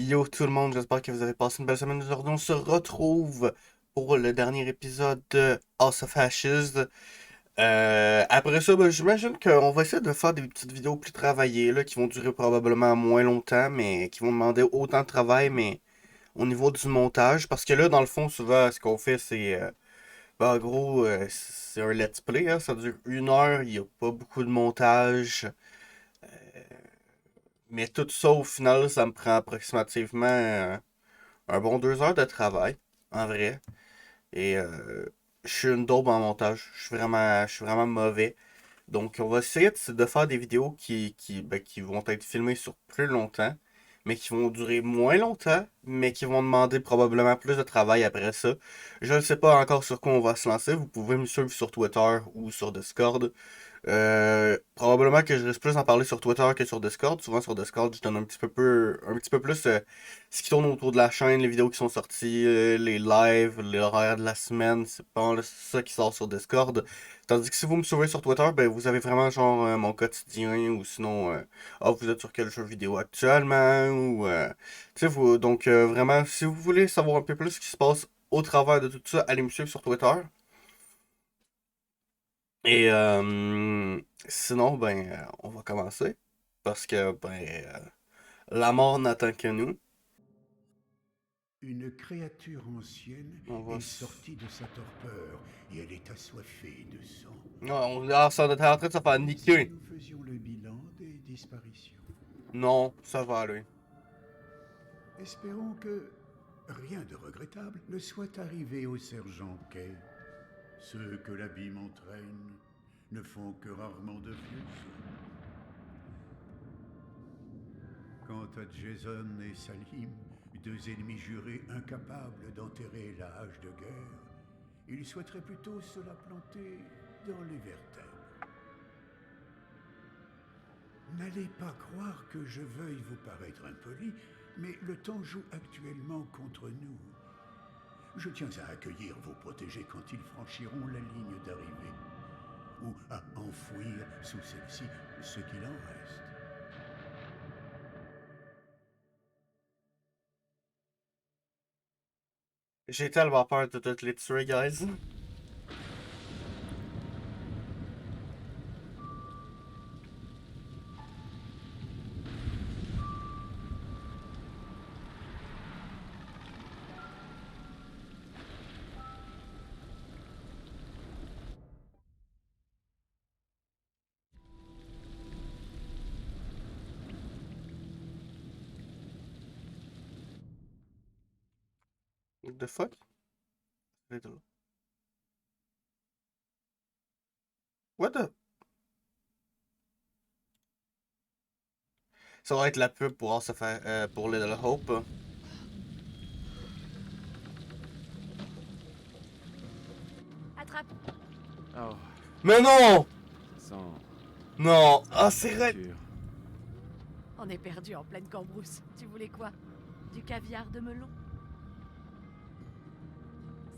Yo tout le monde, j'espère que vous avez passé une belle semaine. Aujourd'hui, on se retrouve pour le dernier épisode de House of Ashes. Après ça, ben, j'imagine qu'on va essayer de faire des petites vidéos plus travaillées, là, qui vont durer probablement moins longtemps, mais qui vont demander autant de travail, mais au niveau du montage. Parce que là, dans le fond, souvent, ce qu'on fait, c'est... ben, en gros, c'est un let's play, hein, ça dure 1 heure, il n'y a pas beaucoup de montage. Mais tout ça, au final, ça me prend approximativement un bon 2 heures de travail, en vrai. Et je suis une daube en montage. Je suis vraiment mauvais. Donc, on va essayer de faire des vidéos qui vont être filmées sur plus longtemps, mais qui vont durer moins longtemps, mais qui vont demander probablement plus de travail après ça. Je ne sais pas encore sur quoi on va se lancer. Vous pouvez me suivre sur Twitter ou sur Discord. Probablement que je risque plus en parler sur Twitter que sur Discord. Souvent sur Discord, je donne un petit peu plus ce qui tourne autour de la chaîne, les vidéos qui sont sorties, les lives, les horaires de la semaine. C'est pas mal ça qui sort sur Discord. Tandis que si vous me suivez sur Twitter, ben vous avez vraiment genre mon quotidien ou sinon vous êtes sur quel jeu vidéo actuellement ou tu sais vous donc vraiment si vous voulez savoir un peu plus ce qui se passe au travers de tout ça, allez me suivre sur Twitter. Et sinon, ben, on va commencer. Parce que, ben, la mort n'attend que nous. Une créature ancienne On va. est sortie de sa torpeur et elle est assoiffée de sang. Ça est en train de se faire Si niquer. nous faisions le bilan des disparitions. Non, ça va aller. Espérons que rien de regrettable ne soit arrivé au sergent Kay. Ceux que l'abîme entraîne ne font que rarement de vieux soins. Quant à Jason et Salim, deux ennemis jurés incapables d'enterrer la hache de guerre, ils souhaiteraient plutôt se la planter dans les vertèbres. N'allez pas croire que je veuille vous paraître impoli, mais le temps joue actuellement contre nous. Je tiens à accueillir vos protégés quand ils franchiront la ligne d'arrivée, ou à enfouir sous celle-ci ce qu'il en reste. J'ai tellement peur de toutes les tuer, guys. What the fuck? What the... Ça va être la pub pour se faire pour Little Hope. Attrape. Oh, Mais non! sang, Non! Ah, c'est vrai! nourriture. On est perdu en pleine cambrousse. Tu voulais quoi? Du caviar de melon?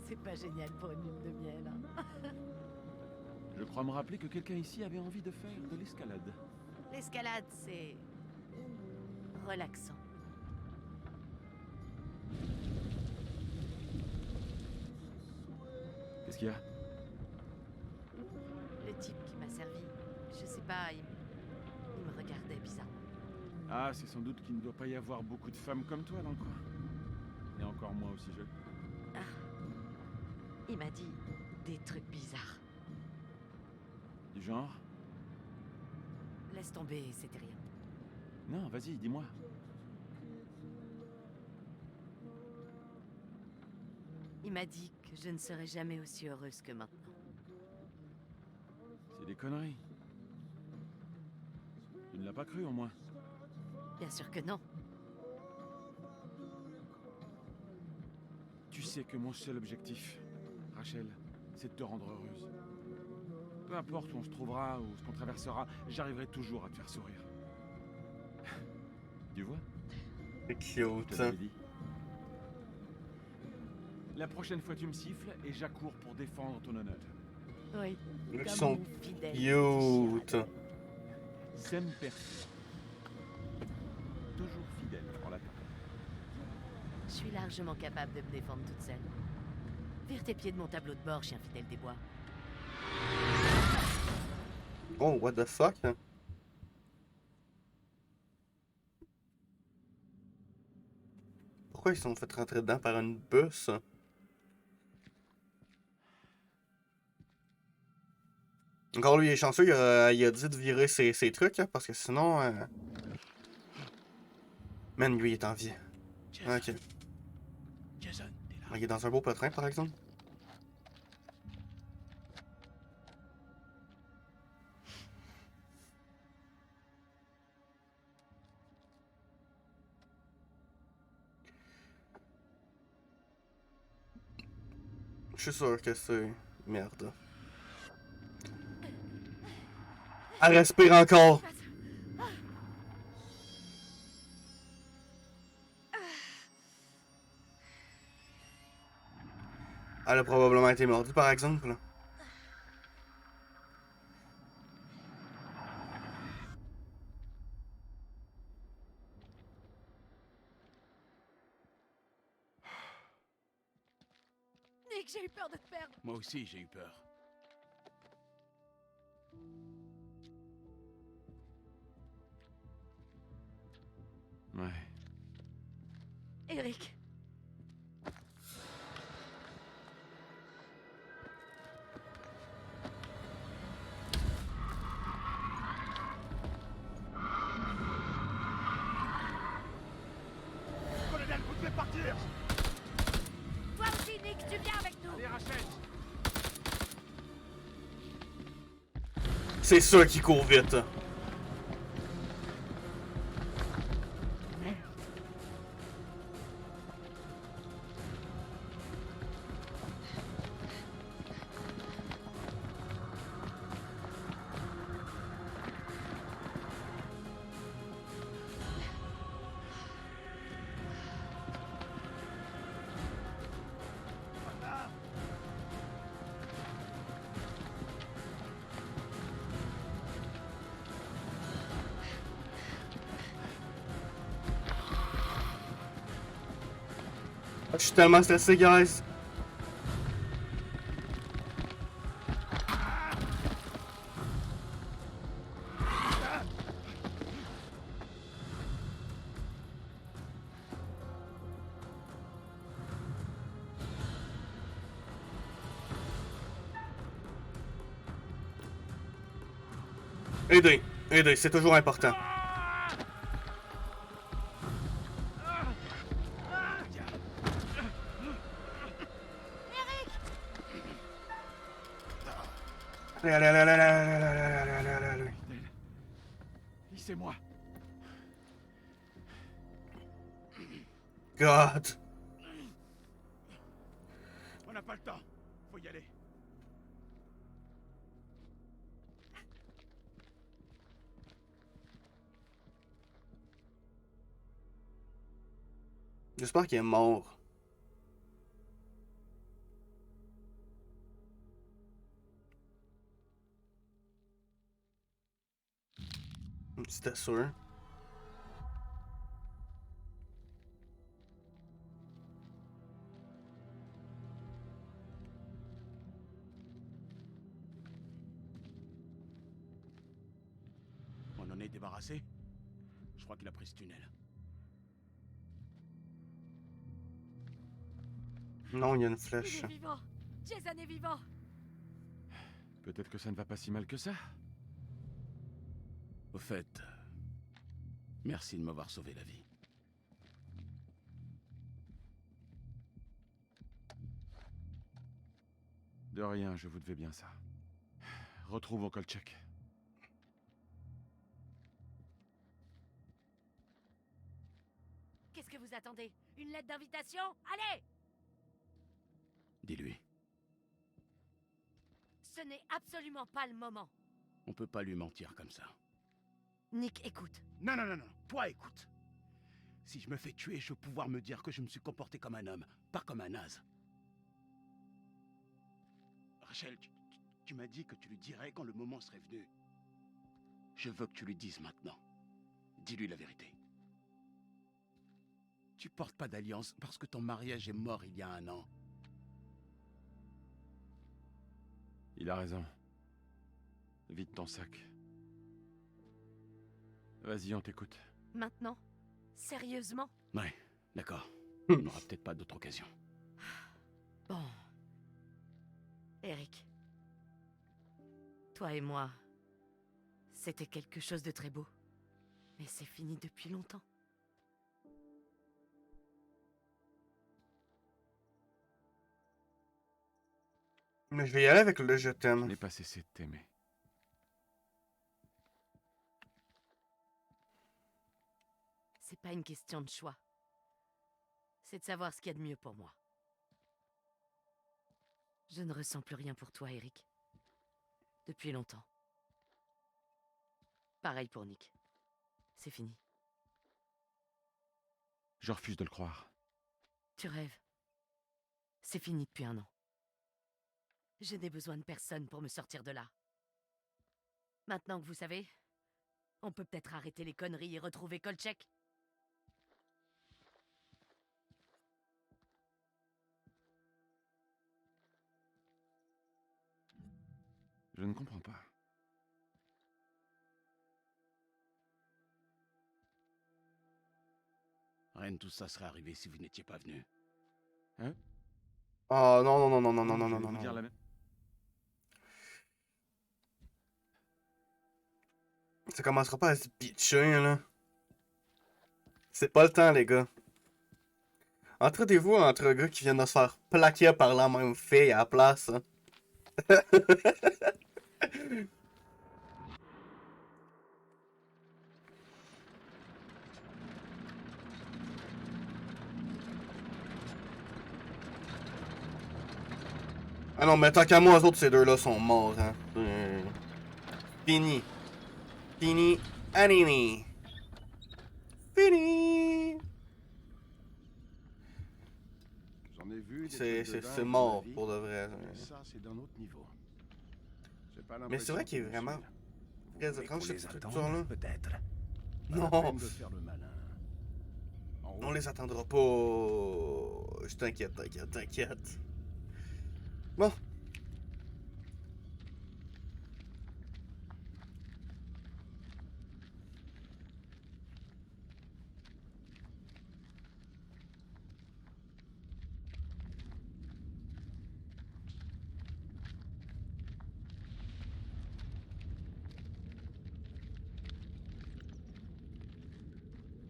C'est pas génial pour une lune de miel, hein? Je crois me rappeler que quelqu'un ici avait envie de faire de l'escalade. L'escalade, c'est relaxant. Qu'est-ce qu'il y a? Le type qui m'a servi, je sais pas, il me regardait bizarrement. Ah, c'est sans doute qu'il ne doit pas y avoir beaucoup de femmes comme toi dans le coin. Et encore moins aussi jeune. Ah, il m'a dit des trucs bizarres. Du genre? Laisse tomber, c'était rien. Non, vas-y, dis-moi. Il m'a dit que je ne serais jamais aussi heureuse que maintenant. C'est des conneries. Tu ne l'as pas cru au moins. Bien sûr que non. Tu sais que mon seul objectif, Rachel, c'est de te rendre heureuse. Peu importe où on se trouvera ou ce qu'on traversera, j'arriverai toujours à te faire sourire. Tu vois? C'est Je te cute. l'avais dit. La prochaine fois tu me siffles et j'accours pour défendre ton honneur. Oui, Ils comme sont mon fidèle cute. petit Semper. Toujours fidèle en latin. Je suis largement capable de me défendre toute seule. Vire tes pieds de mon tableau de bord, chien fidèle des bois. Oh, what the fuck? Pourquoi ils se sont fait rentrer dedans par une bus? Encore lui, il est chanceux, il a dit de virer ses trucs, hein, parce que sinon... Man, lui, il est en vie. Jason, Ok. Jason, t'es là. Il est dans un beau pétrin, par exemple. Je suis sûr que c'est... Merde. Elle respire encore! Elle a probablement été mordue, par exemple. Nick, j'ai eu peur de te perdre. Moi aussi, j'ai eu peur. Ouais. Eric. Colonel, vous devez partir! Toi aussi, Nick, tu viens avec nous. Allez, Rachel! C'est sûr qu'il court vite. Je suis tellement stressé, guys. Aidez, aidez, c'est toujours important. Allez, allez, allez, allez, allez, allez, allez, allez, allez, allez. C'est moi. God. On n'a pas le temps. Faut y aller. J'espère qu'il est mort. C'était sûr. On en est débarrassé? Je crois qu'il a pris ce tunnel. Non, il y a une Il flèche. est vivant. Jason est vivant. Peut-être que ça ne va pas si mal que ça. Au fait, merci de m'avoir sauvé la vie. De rien, je vous devais bien ça. Retrouvons Kolchak. Qu'est-ce que vous attendez? Une lettre d'invitation? Allez! Dis-lui, Ce n'est absolument pas le moment. on peut pas lui mentir comme ça. Nick, écoute. Non, non, non, non. Toi, écoute. Si je me fais tuer, je veux pouvoir me dire que je me suis comporté comme un homme, pas comme un naze. Rachel, tu m'as dit que tu lui dirais quand le moment serait venu. Je veux que tu lui dises maintenant. Dis-lui la vérité. Tu portes pas d'alliance parce que ton mariage est mort il y a 1 an. Il a raison. Vide ton sac. Vas-y, on t'écoute. Maintenant? Sérieusement? Ouais, d'accord. On n'aura peut-être pas d'autre occasion. Bon. Eric. Toi et moi, c'était quelque chose de très beau. Mais c'est fini depuis longtemps. Mais je vais y aller avec le je Je t'aime. n'ai pas cessé de t'aimer. C'est pas une question de choix. C'est de savoir ce qu'il y a de mieux pour moi. Je ne ressens plus rien pour toi, Eric. Depuis longtemps. Pareil pour Nick. C'est fini. Je refuse de le croire. Tu rêves. C'est fini depuis 1 an. Je n'ai besoin de personne pour me sortir de là. Maintenant que vous savez, on peut peut-être arrêter les conneries et retrouver Kolchak. Je ne comprends pas. Rien de tout ça serait arrivé si vous n'étiez pas venu. Hein? Oh non, non, non, non, non, non, Je non, vais non, vous dire non. la même... Ça commencera pas à se pitcher, là. C'est pas le temps, les gars. Entendez-vous entre gars qui viennent de se faire plaquer par la même fille à la place, hein. Ah non, mais tant qu'à moi, eux autres, ces deux-là sont morts, hein. Fini. Fini. Anime. Fini. J'en ai vu des C'est trucs de dingue c'est dans mort, ma vie, pour de vrai. mais ça, c'est d'un autre niveau. J'ai pas Mais c'est vrai l'impression qu'il est qu'ils me vraiment suivent. très Vous étrange, voulez cette qu'on les structure-là. attende, peut-être. Pas la Non, peine de faire le malin. En on route. les attendra pas. Je t'inquiète, t'inquiète, t'inquiète. Bon.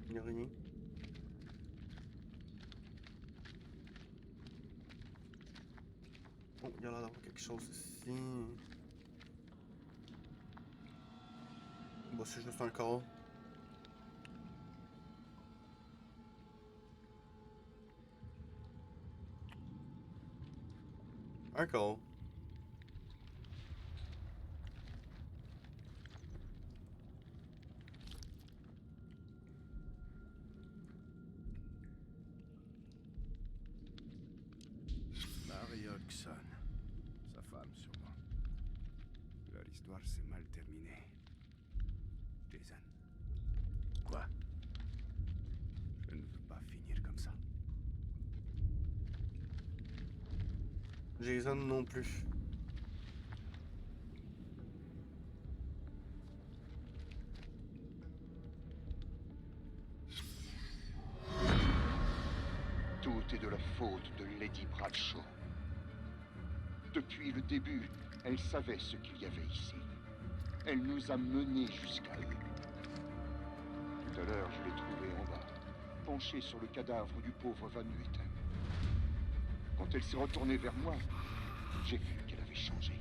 Il n'y a rien. Oh, il y a l'air d'avoir quelque chose ici. Bon, c'est juste un corps. Un corps. Mary Hodgson. Sa femme, sûrement. Leur histoire s'est mal terminée. Jason. Quoi? Je ne veux pas finir comme ça. Jason non plus. Tout est de la faute de Lady Bradshaw. Depuis le début, elle savait ce qu'il y avait ici. Elle nous a menés jusqu'à eux. Tout à l'heure, je l'ai trouvée en bas, penchée sur le cadavre du pauvre Van Nuiten. Quand elle s'est retournée vers moi, j'ai vu qu'elle avait changé.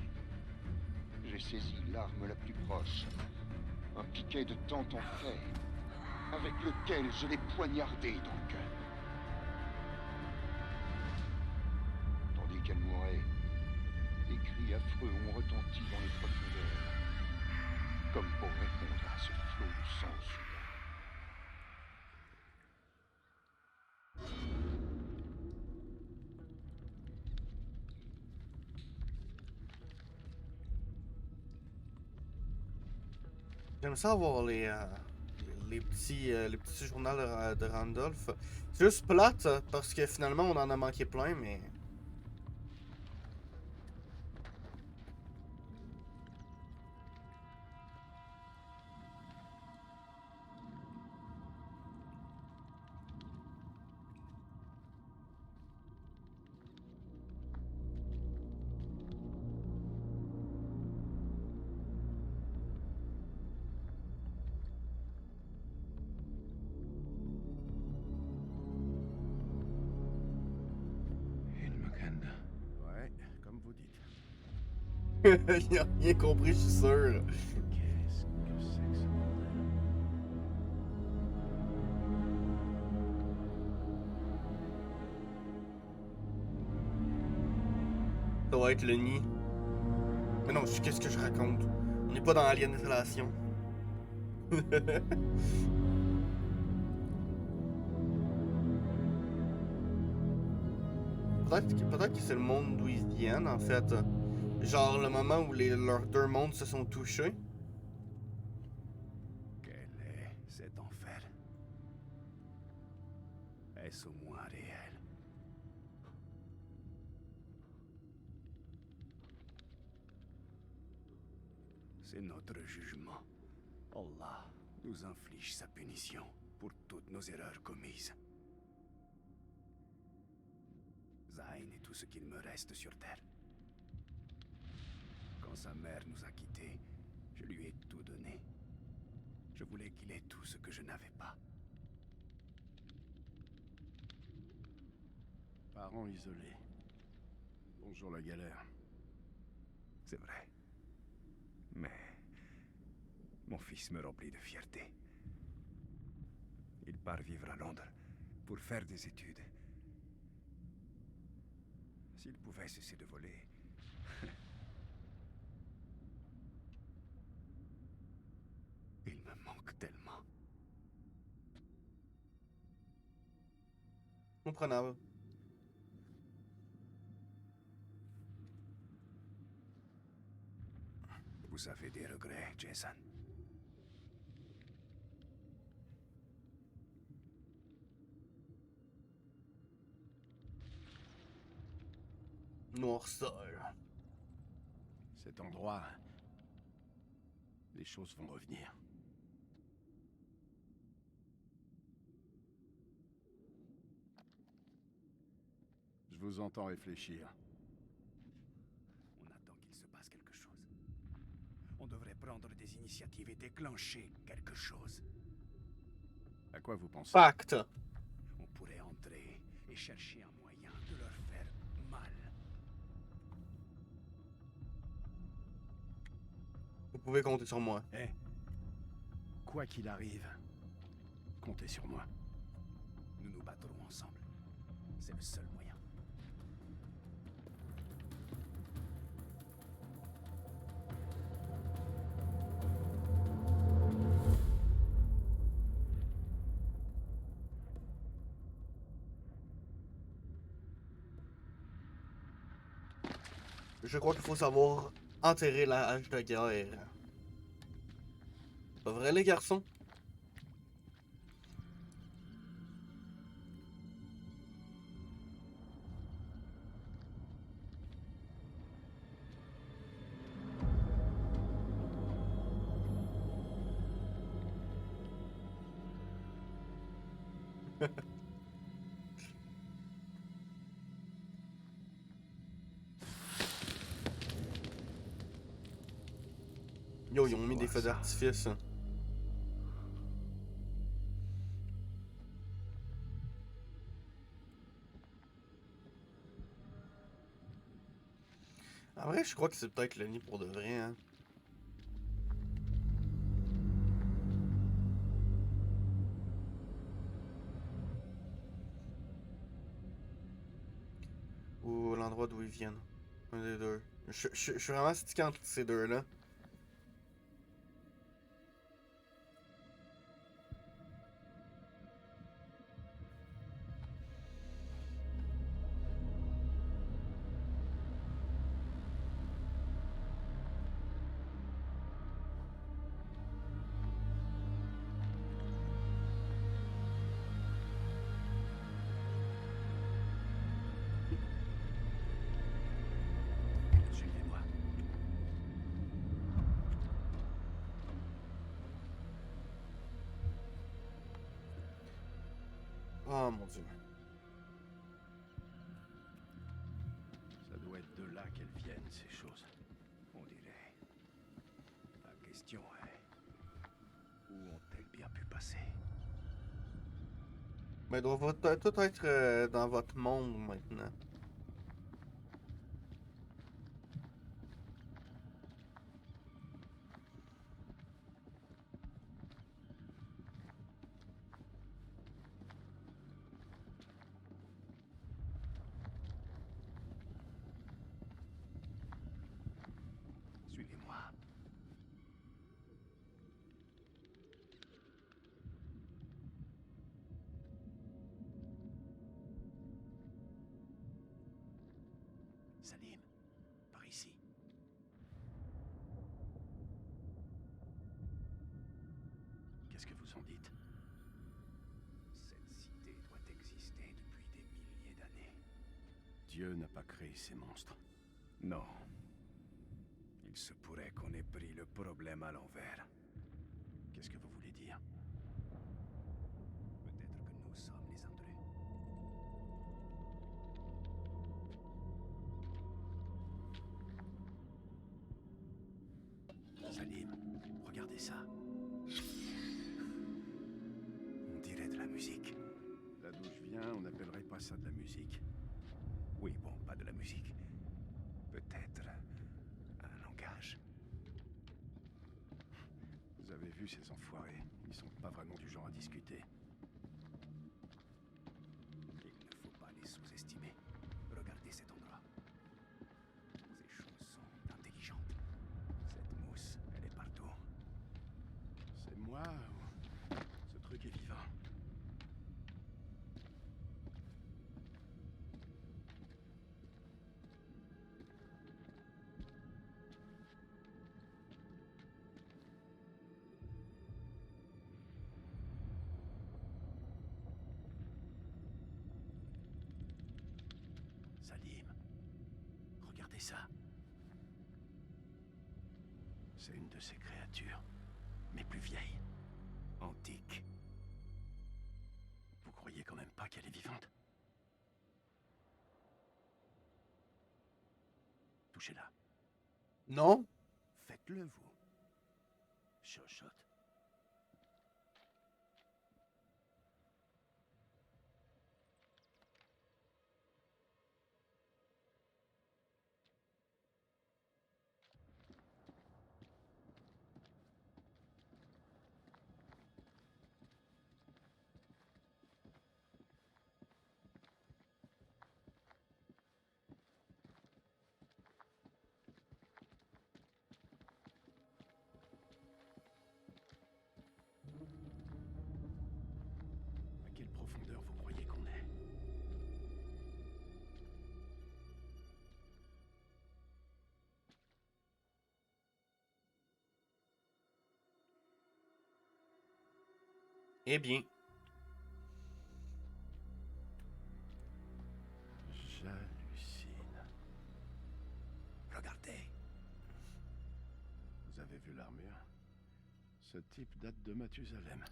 J'ai saisi l'arme la plus proche, un piquet de tente en fer, avec lequel je l'ai poignardée dans le cœur. Tandis qu'elle mourait, des cris affreux ont retenti dans les profondeurs, comme pour répondre à ce flot de sang soudain. J'aime ça avoir les les petits journaux de Randolph. C'est juste plate parce que finalement on en a manqué plein, mais. Une Makanda. Ouais, comme vous dites. Il a rien compris, je suis sûr. Qu'est-ce que c'est que ce bordel? Ça va être le nid. Mais non, qu'est-ce que je raconte? On n'est pas dans Alien Isolation. Peut-être que c'est le monde d'où ils viennent, en fait. Genre le moment où leurs deux mondes se sont touchés. Quel est cet enfer? Est-ce au moins réel? C'est notre jugement. Allah nous inflige sa punition pour toutes nos erreurs commises. Zayn est tout ce qu'il me reste sur Terre. Quand sa mère nous a quittés, je lui ai tout donné. Je voulais qu'il ait tout ce que je n'avais pas. Parents isolés. Bonjour la galère. C'est vrai. Mais mon fils me remplit de fierté. Il part vivre à Londres pour faire des études. S'il pouvait cesser de voler. Il me manque tellement. Comprenable. Vous avez des regrets, Jason? Noirceur. Cet endroit... Les choses vont revenir. Je vous entends réfléchir. On attend qu'il se passe quelque chose. On devrait prendre des initiatives et déclencher quelque chose. À quoi vous pensez? Pacte. On pourrait entrer et chercher un moyen de leur faire mal. Vous pouvez compter sur moi. Eh, quoi qu'il arrive, comptez sur moi. Nous nous battrons ensemble. C'est le seul moyen. Je crois qu'il faut savoir enterrer la hache de guerre. Pas vrai, les garçons? Yo, ils ont mis des feux d'artifice. En vrai, je crois que c'est peut-être le nid pour de vrai, hein. Ou l'endroit d'où ils viennent. Un des deux. Je suis vraiment stické entre ces deux-là. Oh mon dieu. Ça doit être de là qu'elles viennent, ces choses. On dirait. La question est... Où ont-elles bien pu passer? Mais doit tout être dans votre monde maintenant. Suivez-moi. Salim, par ici. Qu'est-ce que vous en dites? Cette cité doit exister depuis des milliers d'années. Dieu n'a pas créé ces monstres. Non. Il se pourrait qu'on ait pris le problème à l'envers. Qu'est-ce que vous voulez dire? Peut-être que nous sommes les intrus. Salim, regardez ça. On dirait de la musique. Là d'où je viens, on n'appellerait pas ça de la musique. Oui, bon, pas de la musique. Peut-être un langage. Vous avez vu ces enfoirés? Ils sont pas vraiment du genre à discuter. Il ne faut pas les sous-estimer. Regardez cet endroit. Ces choses sont intelligentes. Cette mousse, elle est partout. C'est moi ou... Ce truc est vivant. Salim, regardez ça. C'est une de ces créatures, mais plus vieille, antique. Vous croyez quand même pas qu'elle est vivante? Touchez-la. Non? Faites-le, vous. Chuchote. À quelle profondeur vous croyez qu'on est? Eh bien. J'hallucine. Regardez. Vous avez vu l'armure? Ce type date de Mathusalem.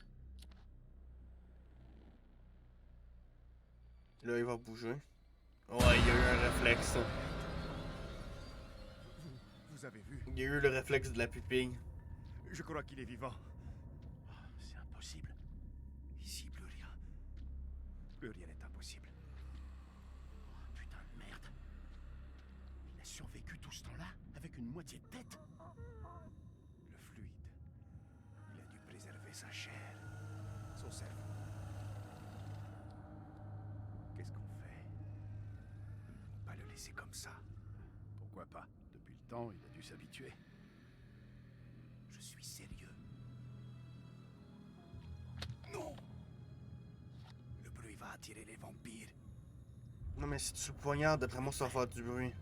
Là, il va bouger. Ouais, il y a eu un réflexe. Vous avez vu? Il y a eu le réflexe de la pupille. Je crois qu'il est vivant. C'est impossible. Ici, plus rien. Plus rien n'est impossible. Oh, putain de merde. Il a survécu tout ce temps-là avec une moitié de tête. Le fluide. Il a dû préserver sa chair, son cerveau. Qu'est-ce qu'on fait? Nous ne pouvons pas le laisser comme ça. Pourquoi pas? Depuis le temps, il a dû s'habituer. Je suis sérieux. Non! Le bruit va attirer les vampires. Non, mais si tu le poignardes, d'après moi, ça va faire du bruit.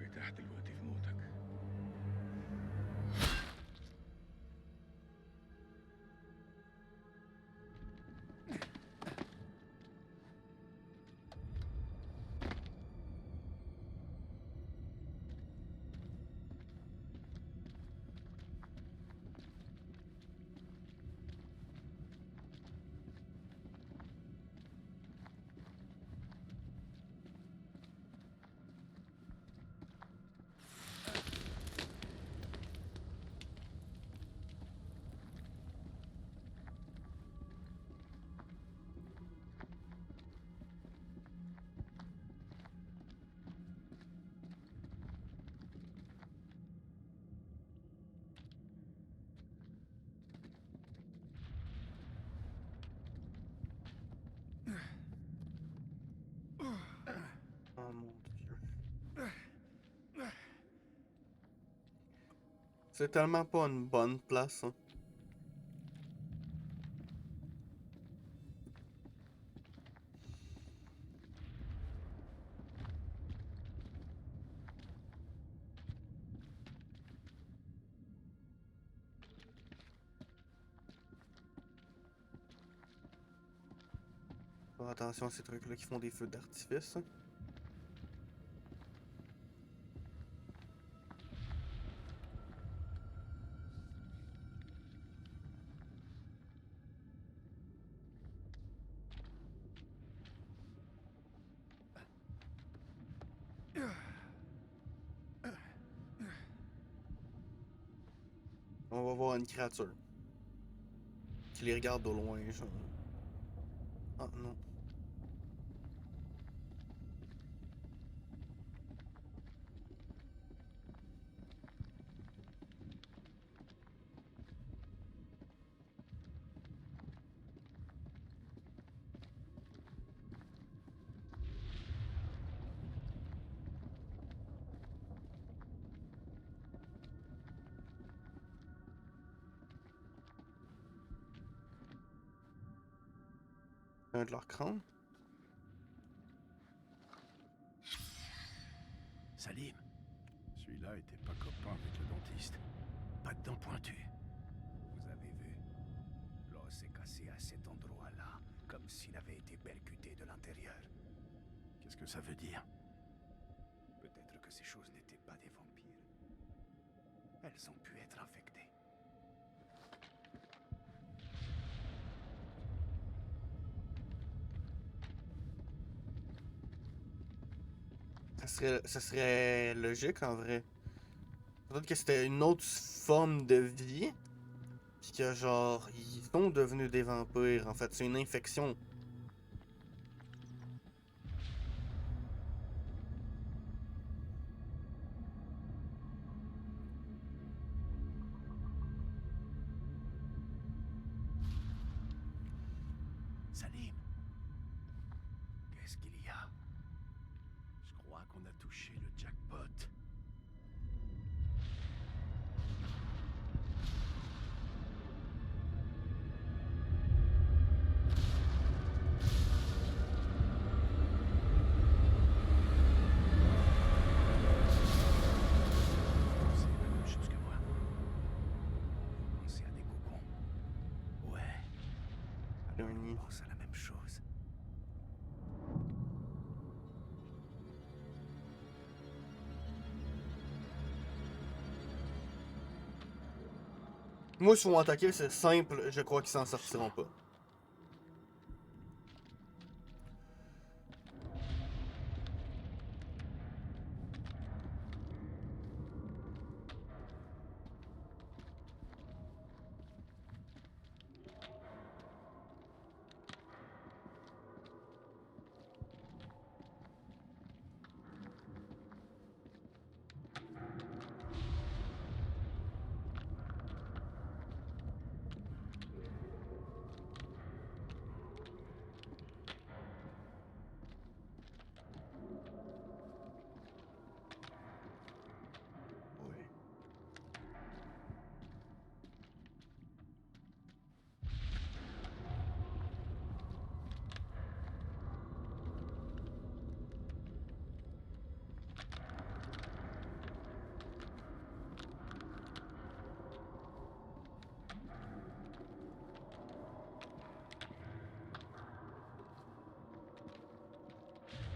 ارتحت دلوقتي في موتك. C'est tellement pas une bonne place, hein. Faire attention à ces trucs-là qui font des feux d'artifice, hein. On va voir une créature qui les regarde au loin, genre. Ah non. Un de leur crâne. Salim, celui-là était pas copain avec le dentiste. Pas de dents pointues. Vous avez vu? L'os est cassé à cet endroit-là, comme s'il avait été percuté de l'intérieur. Qu'est-ce que ça veut dire? Peut-être que ces choses n'étaient pas des vampires. Elles ont pu être infectées. Ça serait logique en vrai. Peut-être que c'était une autre forme de vie. Puis que genre, ils sont devenus des vampires. En fait, c'est une infection. Salim, qu'est-ce qu'il y a? Je crois qu'on a touché le jackpot. C'est la même chose que moi. Vous pensez à des cocons? Ouais. Alors Un nid. on pense à la même chose. Moi, si on attaquer, c'est simple. Je crois qu'ils s'en sortiront pas. Ouais.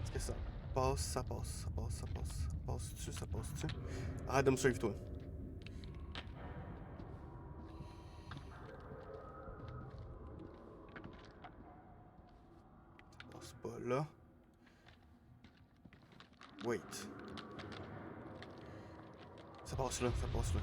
Est-ce que ça passe, ça passe, ça passe, ça passe, ça passe-tu, ça passe-tu? Arrête de me suivre, toi. Ça passe pas là. Wait. Ça passe là, ça passe là.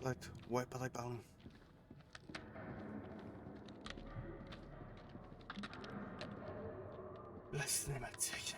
Peut-être. Ouais, peut-être par là. La cinématique.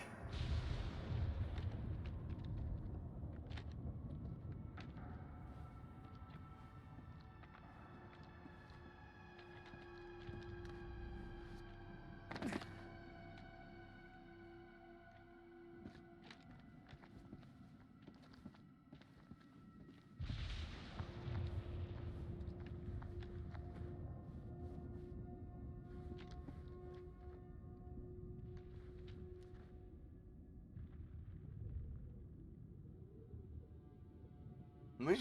Oui,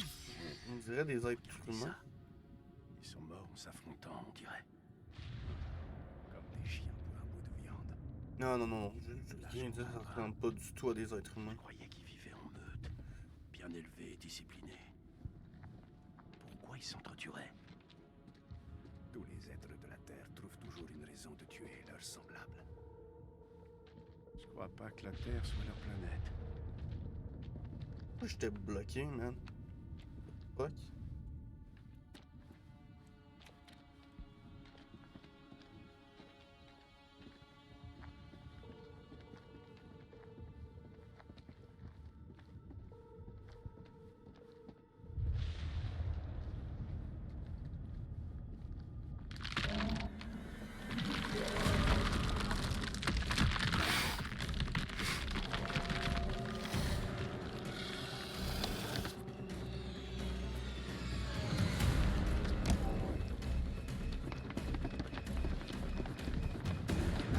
on dirait des êtres Mais humains. ça, ils sont morts en s'affrontant, on dirait. Comme des chiens pour un bout de viande. Non, non, non, Là, je viens de dire, ça ressemble pas du tout à des êtres Je humains. croyais qu'ils vivaient en meute, bien élevés et disciplinés. Pourquoi ils s'entretueraient? Tous les êtres de la Terre trouvent toujours une raison de tuer leurs semblables. Je crois pas que la Terre soit leur planète. Moi, j'étais bloqué, man. Fuck.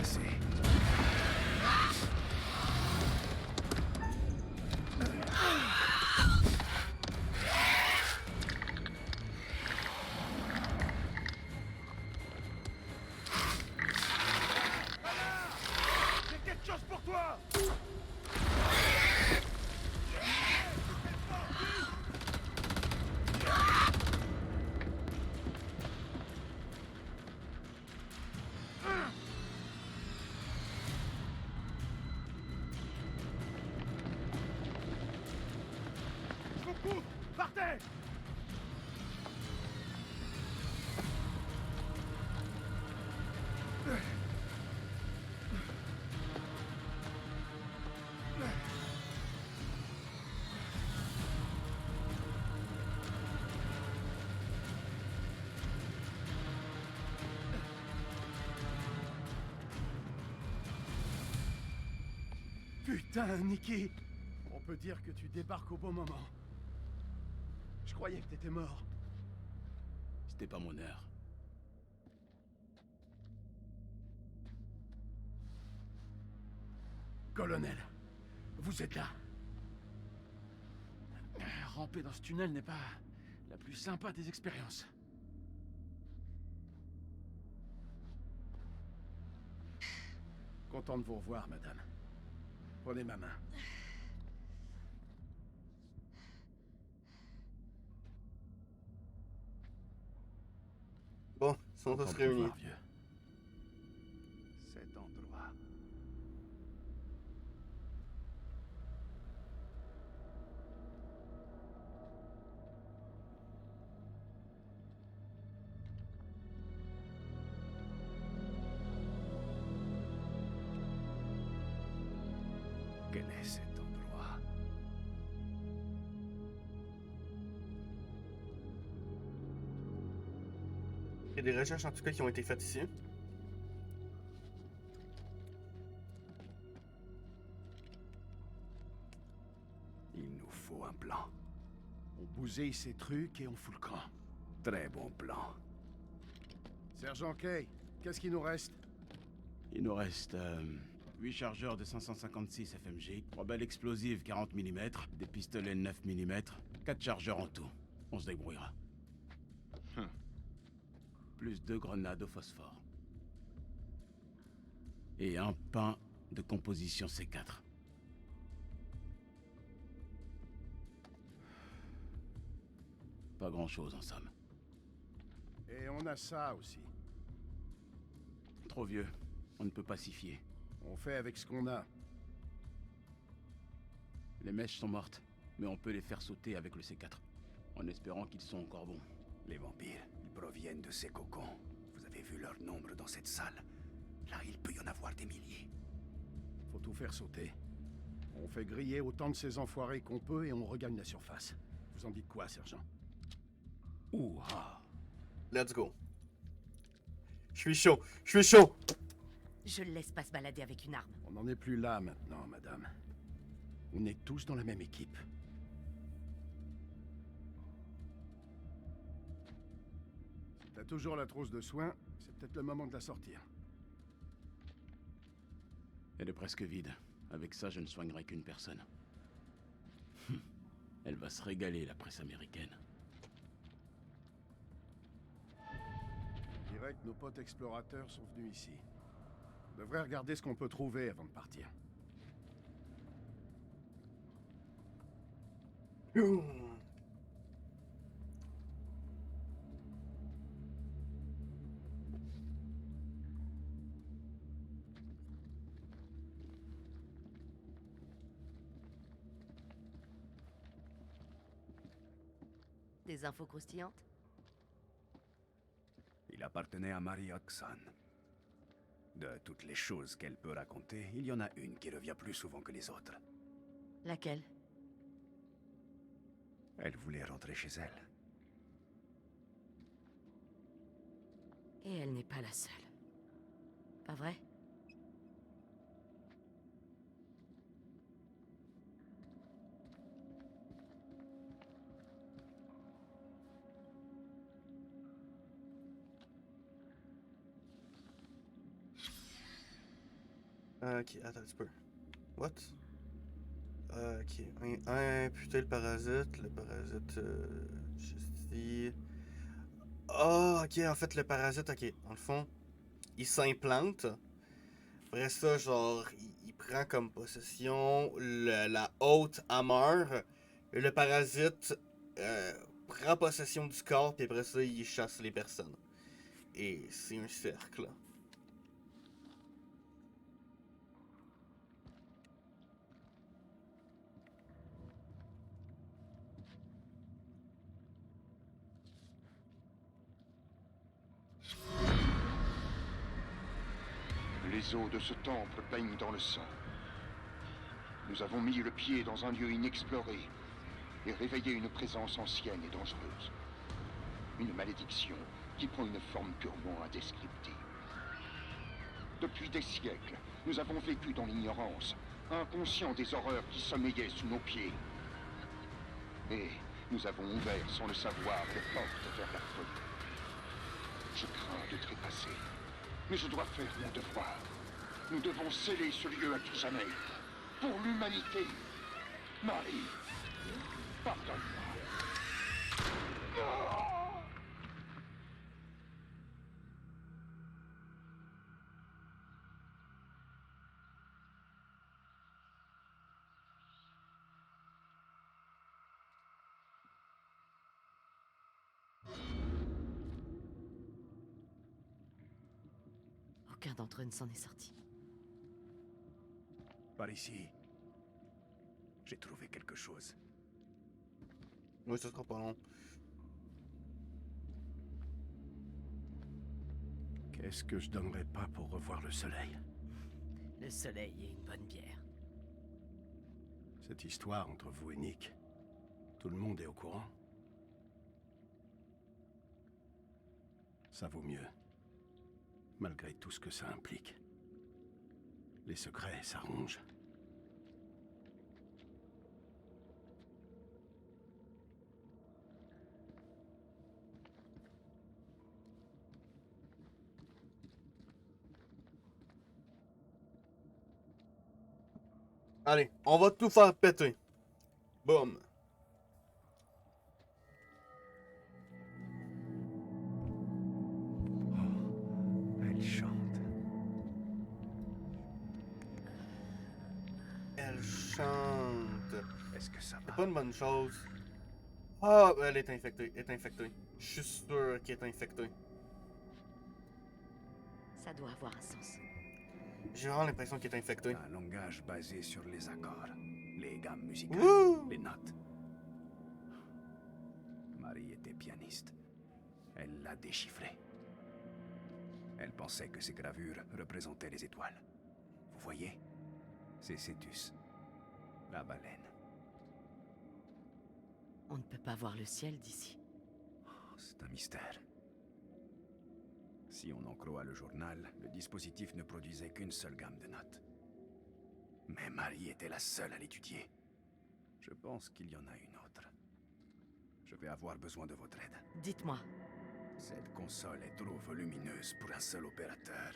Assez. J'ai quelque chose pour toi! Je vous couvre! Partez! Putain, Nicky! On peut dire que tu débarques au bon moment. Je croyais que t'étais mort. C'était pas mon heure. Colonel, vous êtes là. Ramper dans ce tunnel n'est pas la plus sympa des expériences. Content de vous revoir, madame. Prenez ma main. Bon, ils sont tous Content de te réunis. voir, vieux. Cet endroit. Quel est cet endroit? Il y a des recherches en tout cas qui ont été faites ici. Il nous faut un plan. On bousille ces trucs et on fout le camp. Très bon plan. Sergent Kay, qu'est-ce qu'il nous reste? Il nous reste 8 chargeurs de 556 FMG, 3 balles explosives 40 mm, des pistolets 9 mm, 4 chargeurs en tout. On se débrouillera. Plus 2 grenades au phosphore. Et un pain de composition C4. Pas grand-chose en somme. Et on a ça aussi. Trop vieux. On ne peut pas s'y fier. On fait avec ce qu'on a. Les mèches sont mortes, mais on peut les faire sauter avec le C4. en espérant qu'ils sont encore bons. Les vampires, ils proviennent de ces cocons. Vous avez vu leur nombre dans cette salle. Là, il peut y en avoir des milliers. Faut tout faire sauter. On fait griller autant de ces enfoirés qu'on peut et on regagne la surface. Vous en dites quoi, sergent? Ouah! Let's go. Je suis chaud. Je suis chaud. Je le laisse pas se balader avec une arme. On n'en est plus là maintenant, madame. On est tous dans la même équipe. Si t'as toujours la trousse de soins, c'est peut-être le moment de la sortir. Elle est presque vide. Avec ça, je ne soignerai qu'une personne. Elle va se régaler, la presse américaine. Je dirais que nos potes explorateurs sont venus ici. On devrait regarder ce qu'on peut trouver avant de partir. Des infos croustillantes? Il appartenait à Mary Oxon. De toutes les choses qu'elle peut raconter, il y en a une qui revient plus souvent que les autres. Laquelle? Elle voulait rentrer chez elle. Et elle n'est pas la seule. Pas vrai? Ok, attends un petit peu. What? Ok. Putain, le parasite. Le parasite. Juste ici. Ah, ok, en fait, le parasite, ok. Dans le fond, il s'implante. Après ça, genre, il prend comme possession la haute hammer. Et le parasite prend possession du corps, puis après ça, il chasse les personnes. Et c'est un cercle. Les eaux de ce temple baignent dans le sang. Nous avons mis le pied dans un lieu inexploré et réveillé une présence ancienne et dangereuse. Une malédiction qui prend une forme purement indescriptible. Depuis des siècles, nous avons vécu dans l'ignorance, inconscients des horreurs qui sommeillaient sous nos pieds. Et nous avons ouvert sans le savoir les portes vers la folie. Je crains de trépasser, mais je dois faire mon devoir. Nous devons sceller ce lieu à tout jamais. Pour l'humanité. Marie, pardonne-moi. Aucun d'entre eux ne s'en est sorti. Par ici, j'ai trouvé quelque chose. Oui, ça sera pas long. Qu'est-ce que je donnerais pas pour revoir le soleil? Le soleil et une bonne bière. Cette histoire entre vous et Nick, tout le monde est au courant? Ça vaut mieux. Malgré tout ce que ça implique. Les secrets, ça ronge. Allez, on va tout faire péter. Boum. Elle chante. Elle chante. Est-ce que ça C'est va? pas une bonne chose. Ah, elle est infectée. Elle est infectée. Je suis sûr qu'elle est infectée. Ça doit avoir un sens. J'ai vraiment l'impression qu'elle est infectée. Un langage basé sur les accords, les gammes musicales, Wouh! les notes. Marie était pianiste. Elle l'a déchiffré. Elle pensait que ces gravures représentaient les étoiles. Vous voyez? C'est Cétus, la baleine. On ne peut pas voir le ciel d'ici. C'est un mystère. Si on en croit le journal, le dispositif ne produisait qu'une seule gamme de notes. Mais Marie était la seule à l'étudier. Je pense qu'il y en a une autre. Je vais avoir besoin de votre aide. Dites-moi. Cette console est trop volumineuse pour un seul opérateur.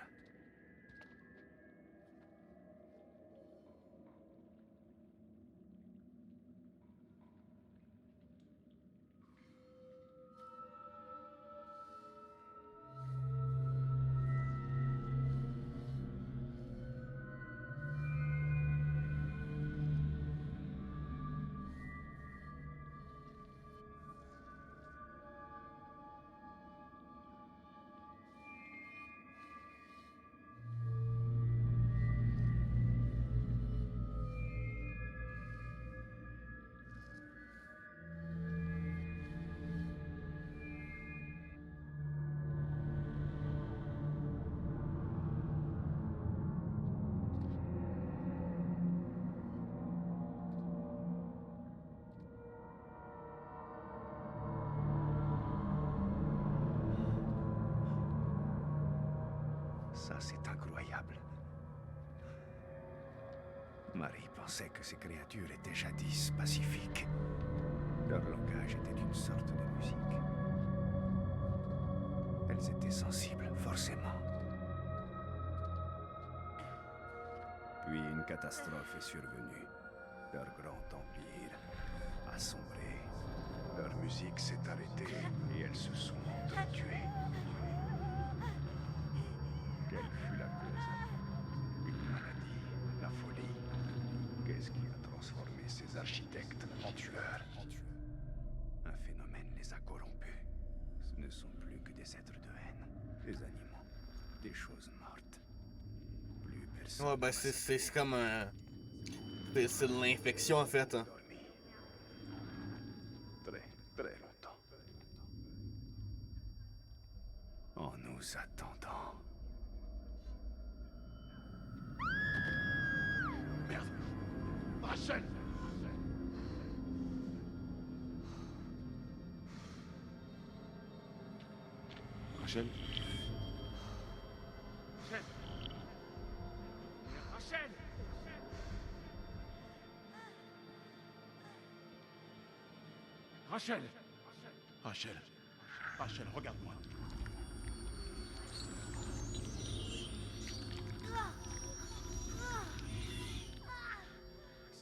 Ça, c'est incroyable. Marie pensait que ces créatures étaient jadis pacifiques. Leur langage était une sorte de musique. Elles étaient sensibles, forcément. Puis une catastrophe est survenue. Leur grand empire a sombré. Leur musique s'est arrêtée et elles se sont entretuées. Quelle fut la cause? Une maladie, la folie. Qu'est-ce qui a transformé ces architectes en tueurs? Un phénomène les a corrompus. Ce ne sont plus que des êtres de haine, des animaux, des choses mortes. Plus personne. Ouais, ben c'est comme un. C'est de l'infection en fait. Hein. Dormi. Très, très longtemps. En nous attendant. Merde. Rachel! Rachel? Rachel? Rachel? Rachel? Rachel. Rachel, regarde-moi.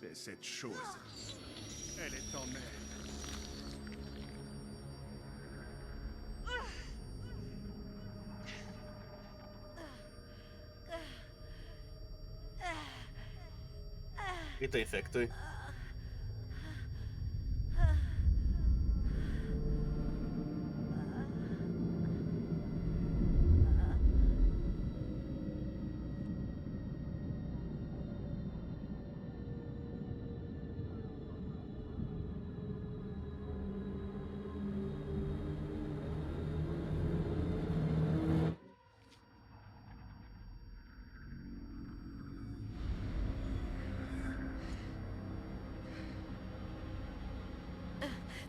C'est cette chose. Elle est en mer. Il est infecté.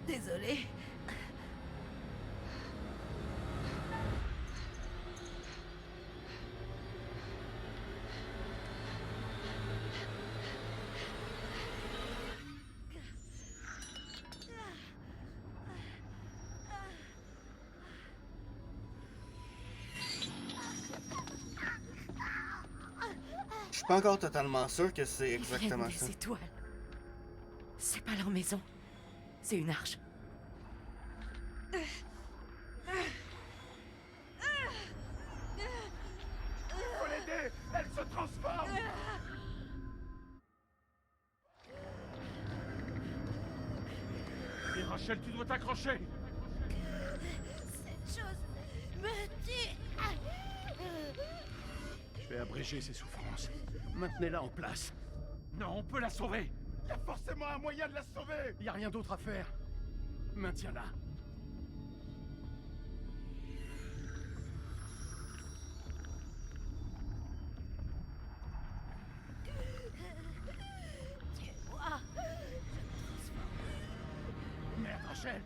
Désolée. Je suis pas encore totalement sûr que c'est exactement Reine ça. des étoiles. C'est pas leur maison. C'est une arche. Faut l'aider! Elle se transforme! Et Rachel, tu dois t'accrocher! Cette chose me tue. Je vais abréger ses souffrances. Maintenez-la en place. Non, on peut la sauver! Il y a forcément un moyen de la sauver! Il n'y a rien d'autre à faire. Maintiens-la. Rachel!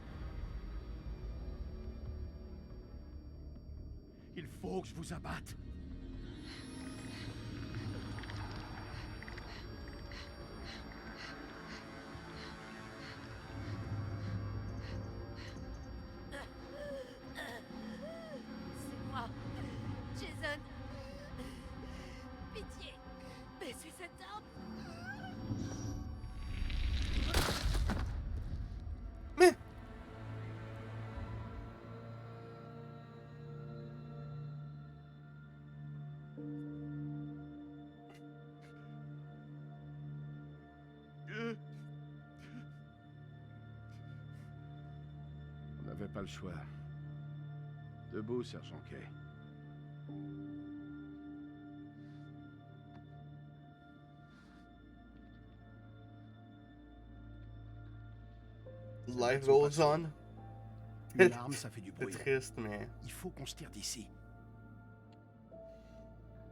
Il faut que je vous abatte. C'est moi, Jason. Pitié, baissez cette arme. Mais On n'avait pas le choix. Debout, sergent Kay. life goes on. Une larme, ça fait du C'est bruit. triste, mais... Il faut qu'on se tire d'ici.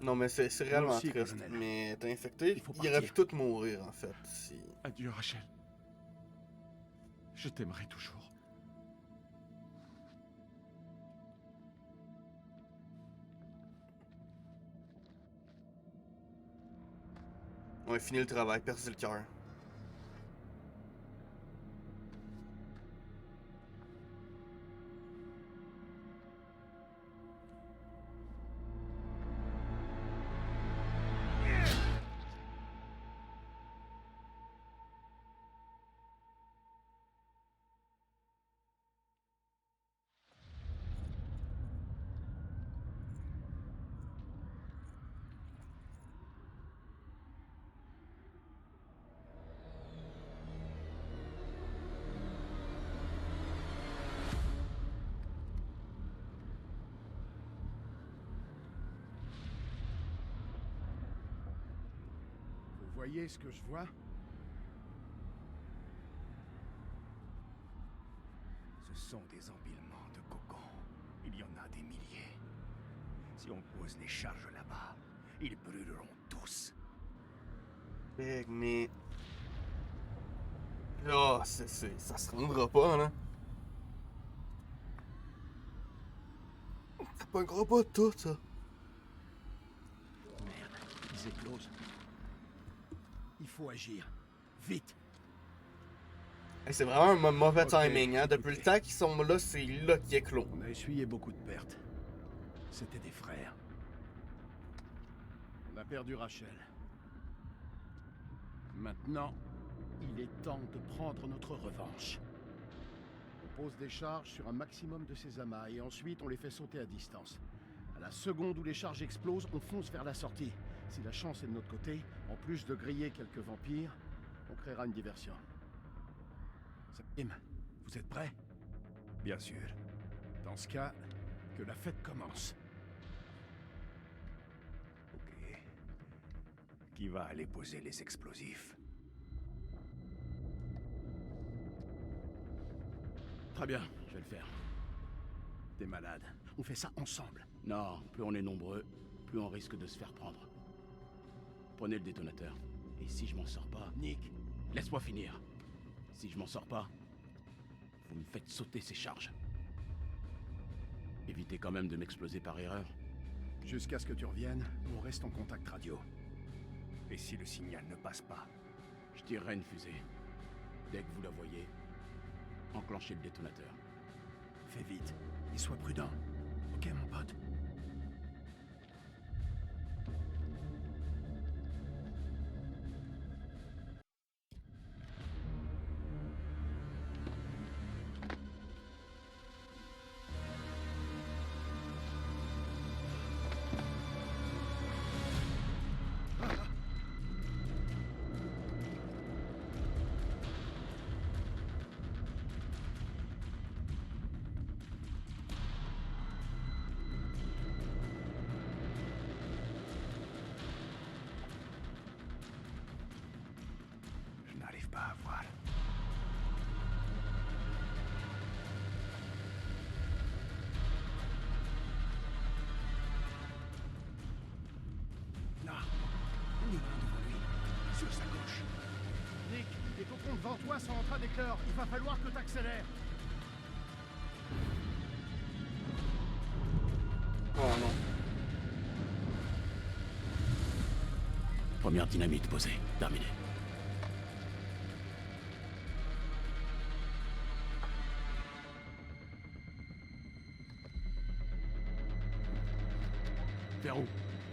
Non, mais c'est réellement aussi, triste. colonel. Mais t'es infecté, Il faut il aurait pu partir. tout mourir, en fait. Si... Adieu, Rachel. Je t'aimerai toujours. On a fini le travail, percer le cœur. Vous voyez ce que je vois? Ce sont des empilements de cocons. Il y en a des milliers. Si on pose les charges là-bas, ils brûleront tous. Big, mais... Oh, ça se rendra pas, là. Ça pognera pas tout, ça. Merde, ils éclosent. Il faut agir. Vite. Hey, c'est vraiment un mauvais Ok, timing, hein. Depuis écoutez. le temps qu'ils sont là, c'est là qu'ils éclosent. On a essuyé beaucoup de pertes. C'était des frères. On a perdu Rachel. Maintenant, il est temps de prendre notre revanche. On pose des charges sur un maximum de ces amas et ensuite on les fait sauter à distance. À la seconde où les charges explosent, on fonce vers la sortie. Si la chance est de notre côté, en plus de griller quelques vampires, on créera une diversion. Salim, vous êtes prêts? Bien sûr. Dans ce cas, que la fête commence. Ok. Qui va aller poser les explosifs? Très bien, je vais le faire. T'es malade. On fait ça ensemble. Non, plus on est nombreux, plus on risque de se faire prendre. Prenez le détonateur. Et si je m'en sors pas... Nick, Laisse-moi finir. Si je m'en sors pas, vous me faites sauter ces charges. Évitez quand même de m'exploser par erreur. jusqu'à ce que tu reviennes, on reste en contact radio. Et si le signal ne passe pas? Je tirerai une fusée. Dès que vous la voyez, enclenchez le détonateur. Fais vite et sois prudent. Ok, mon pote? Je n'arrive pas à voir. Là, on est loin devant lui, sur sa gauche. Nick, les cocons devant toi sont en train d'éclore. Il va falloir que t'accélères. Première dynamite posée. Terminé. Vers où?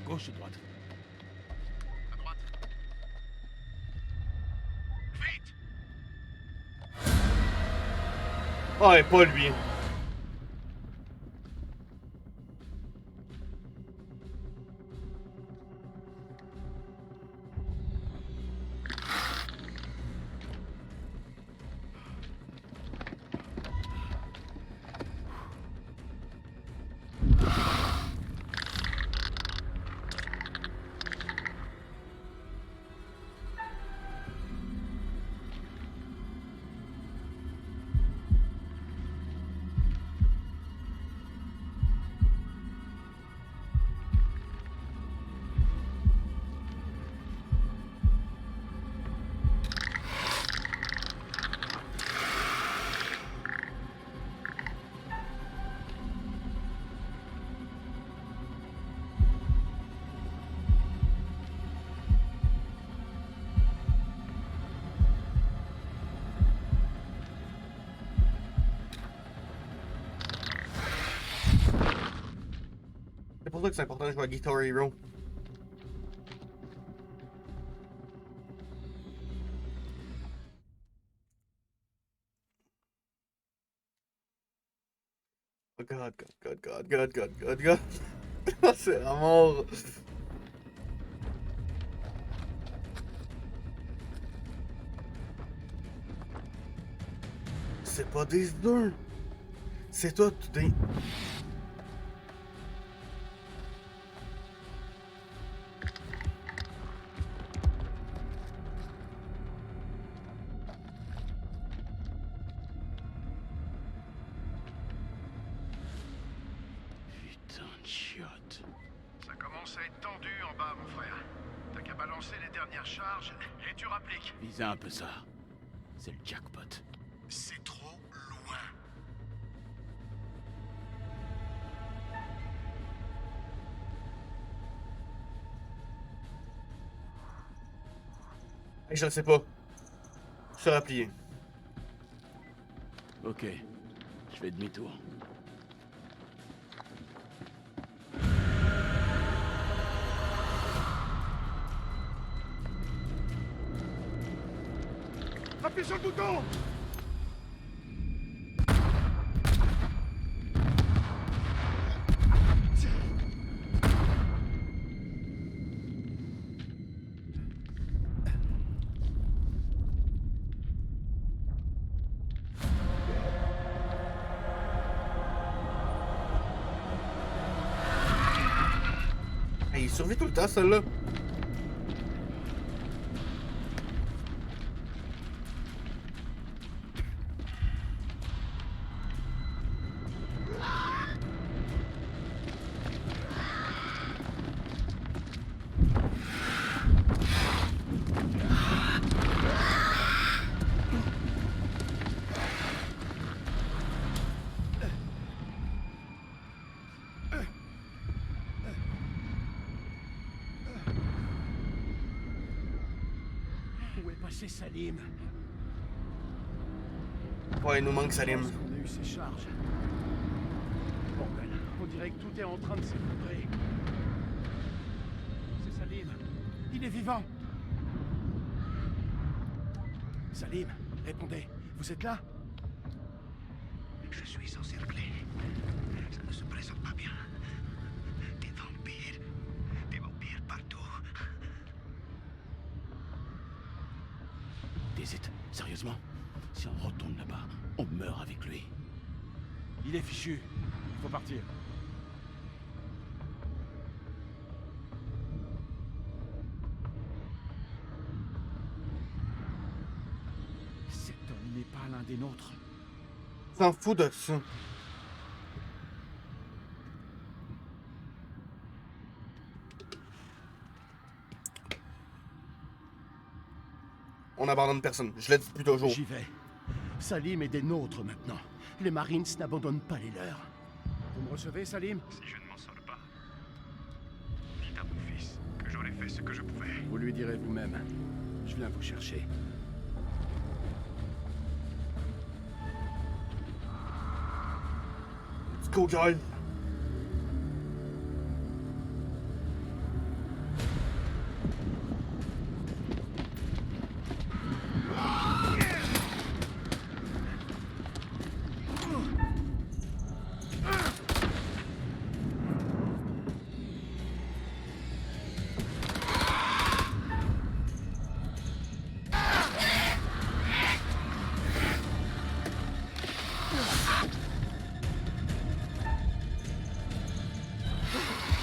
Gauche ou droite? À droite. Vite! Ah, et pas lui. C'est pour ça que c'est important de jouer à Guitar Hero. Oh god, god, god, god, god, god, god, god. C'est la mort. C'est pas des deux. C'est toi, tu t'es... Putain de chiotte. Ça commence à être tendu en bas, mon frère. T'as qu'à balancer les dernières charges et tu rappliques. Visez un peu ça. C'est le jackpot. C'est trop loin. Hey, je le sais pas. Je suis replié. Ok. Je fais demi-tour. Appuie sur le bouton! Hey, il survit tout le temps, celle-là. Où est passé Salim? Ouais, il nous manque Salim. On a eu ses charges. Bordel, on dirait que tout est en train de s'effondrer. C'est Salim. Il est vivant. Salim, répondez. Vous êtes là? Je suis encerclé. Ça ne se présente pas bien. Des vampires partout. T'hésites, sérieusement? Si on retourne là-bas, on meurt avec lui. Il est fichu. Il faut partir. Cet homme n'est pas l'un des nôtres. S'en fout de ça. On abandonne personne. Je l'ai dit depuis toujours. J'y vais. Salim est des nôtres maintenant. Les Marines n'abandonnent pas les leurs. Vous me recevez, Salim? Si je ne m'en sors pas, dites à mon fils que j'aurai fait ce que je pouvais. Vous lui direz vous-même. Je viens vous chercher. Let's go, guys!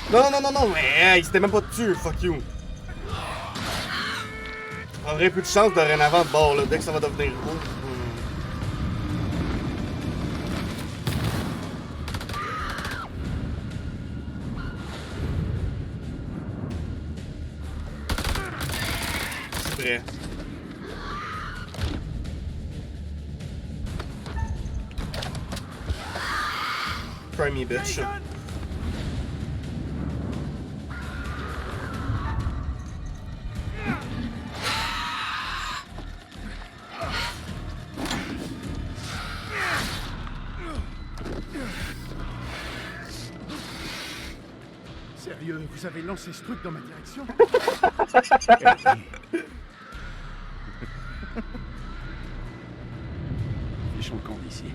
Non, non, non, non, mais hey, c'était même pas dessus, fuck you. Je prendrai plus de chance dorénavant de bord, là, dès que ça va devenir rouge. Je suis prêt. Try me, bitch. Sérieux, vous avez lancé ce truc dans ma direction? Fichons le camp d'ici.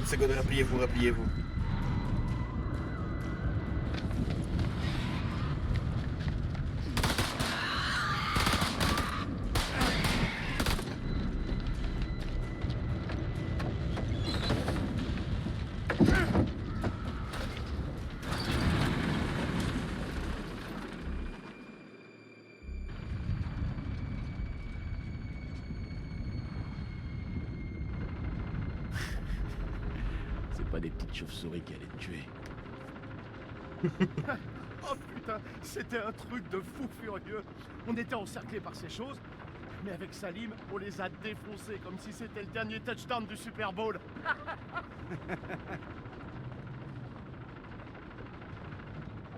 C'est good, repliez-vous, repliez-vous. Pas des petites chauves-souris qui allaient te tuer. Oh putain, c'était un truc de fou furieux. On était encerclés par ces choses, mais avec Salim, on les a défoncés comme si c'était le dernier touchdown du Super Bowl.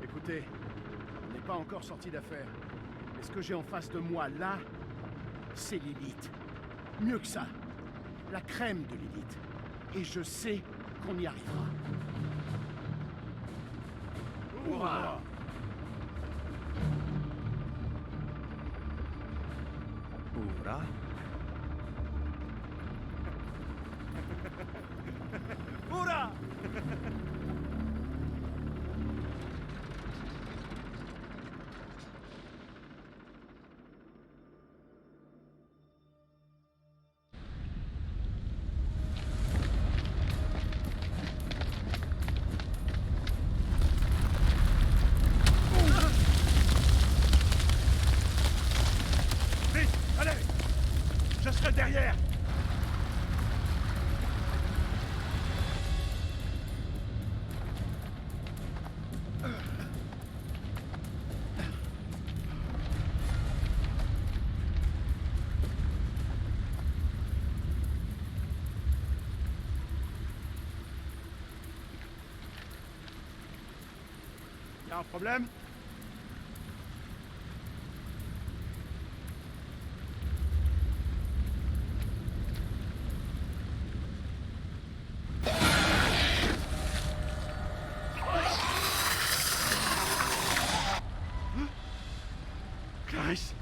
Écoutez, on n'est pas encore sorti d'affaire. Mais ce que j'ai en face de moi là, c'est l'élite. Mieux que ça, la crème de l'élite. Et je sais qu'on y arrivera. Hurrah! Hurrah! Hurrah! Je serai derrière. Y a un problème? Clarisse.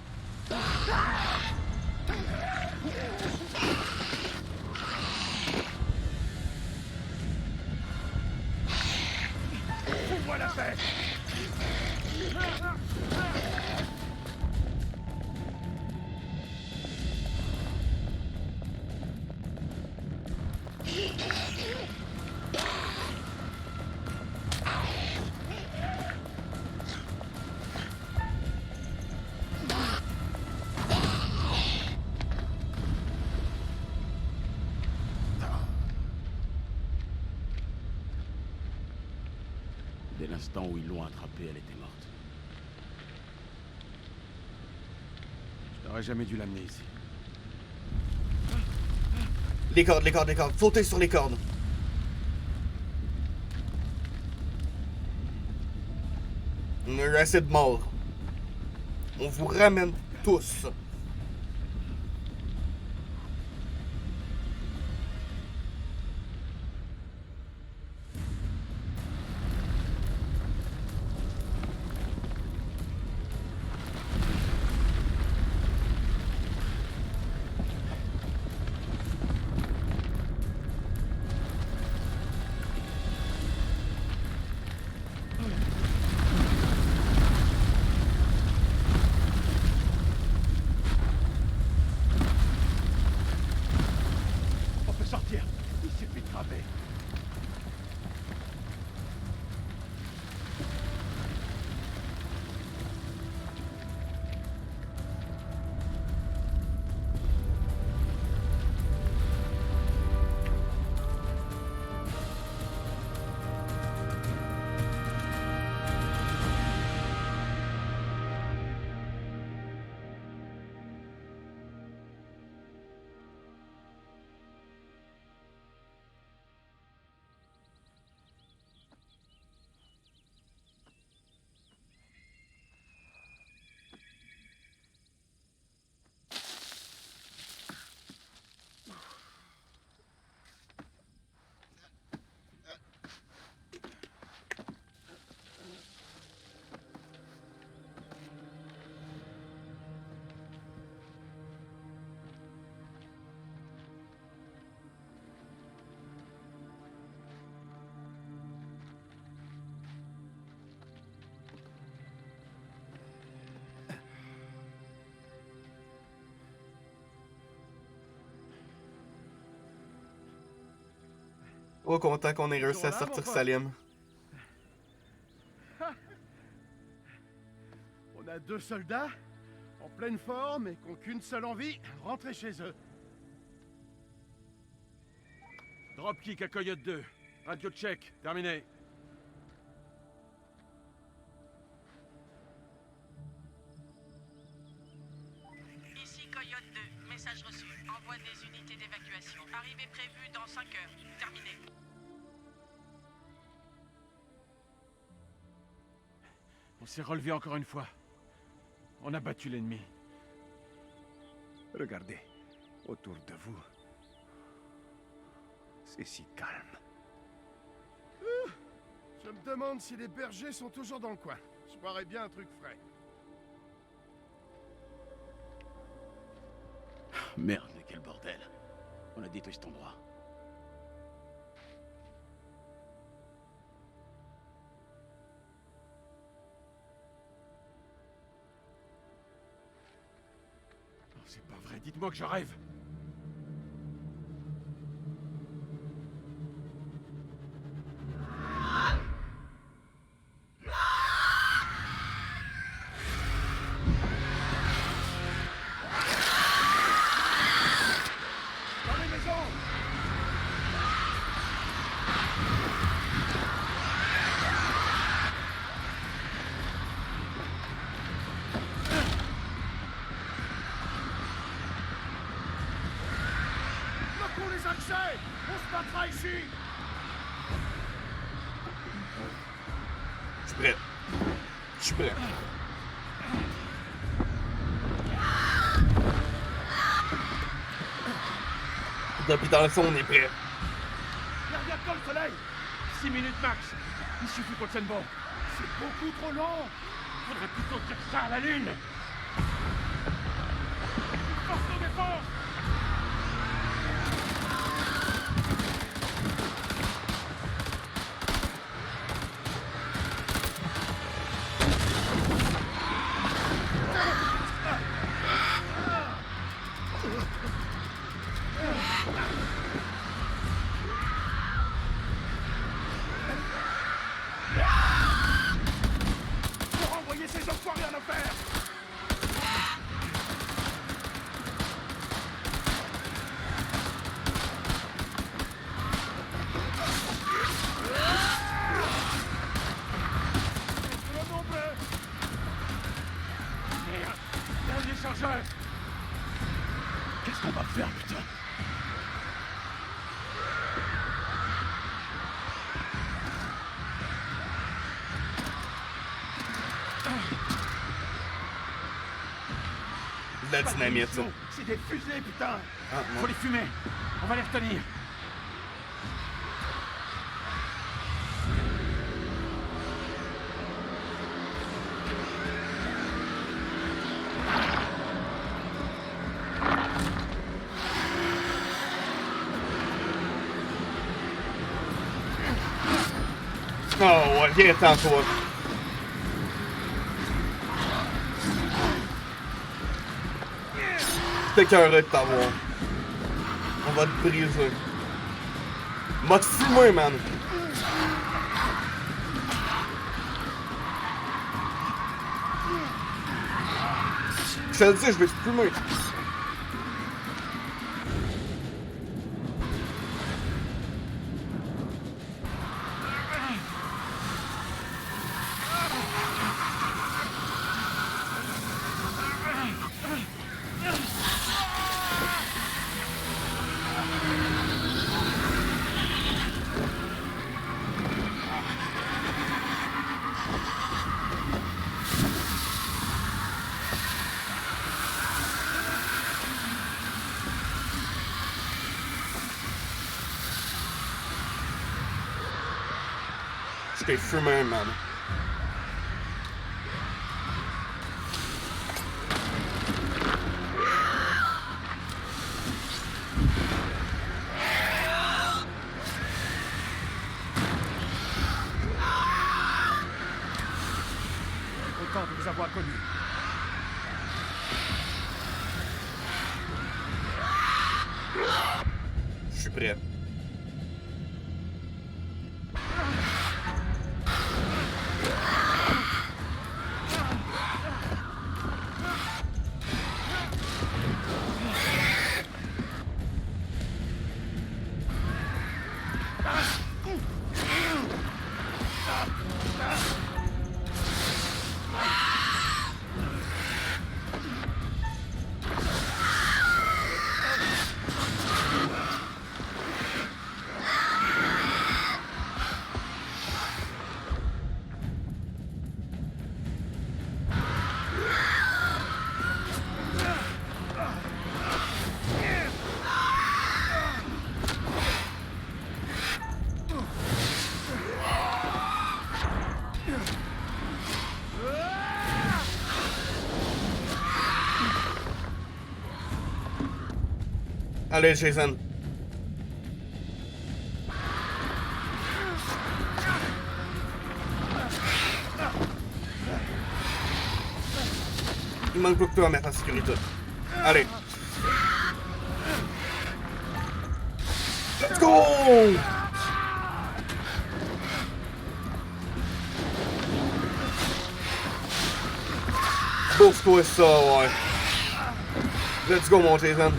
Ouvre la paix. l'instant où ils l'ont attrapée, elle était morte. Je n'aurais jamais dû l'amener ici. Les cordes, les cordes, les cordes. Sautez sur les cordes. On a eu assez de morts. On vous ramène tous. On peut sortir. Il suffit de frapper. Oh, content qu'on ait réussi à sortir Salim. On a 2 soldats, en pleine forme et qui n'ont qu'une seule envie, rentrer chez eux. Dropkick à Coyote 2. Radio check. Terminé. Ici Coyote 2. Message reçu. Envoi des unités d'évacuation. Arrivée prévue dans 5 heures. Terminé. On s'est relevé encore une fois. On a battu l'ennemi. Regardez, autour de vous. C'est si calme. Je me demande si les bergers sont toujours dans le coin. Je croirais bien un truc frais. Merde, mais quel bordel. On a détruit cet endroit. Non, c'est pas vrai. Dites-moi que je rêve. Bloquons les accès! On se battra ici! Je suis prêt. Je suis prêt. Depuis dans le fond, on est prêt. Regarde quand le soleil. 6 minutes max. Il suffit qu'on tienne bon. C'est beaucoup trop long! Faudrait plutôt dire ça à la lune. Force nos défenses. Faut renvoyer ces enfoirés à nos faire! chargeurs! Qu'est-ce qu'on va faire, putain? De la dynamite, ça. C'est des fusées, putain! Ah, non. Faut les fumer! On va les retenir! Oh, ouais, viens-t'en, toi. T'es écœuré de t'avoir. On va te briser. M'a te fumé, man. Je te le dis, je vais te fumer. Je t'ai fumé, man. Autant de vous avoir connu. Je suis prêt. Allez, Jason. Il manque beaucoup de toi à mettre en sécurité. Allez. Let's go! Bourse-toi ça, ouais. Let's go, mon Jason.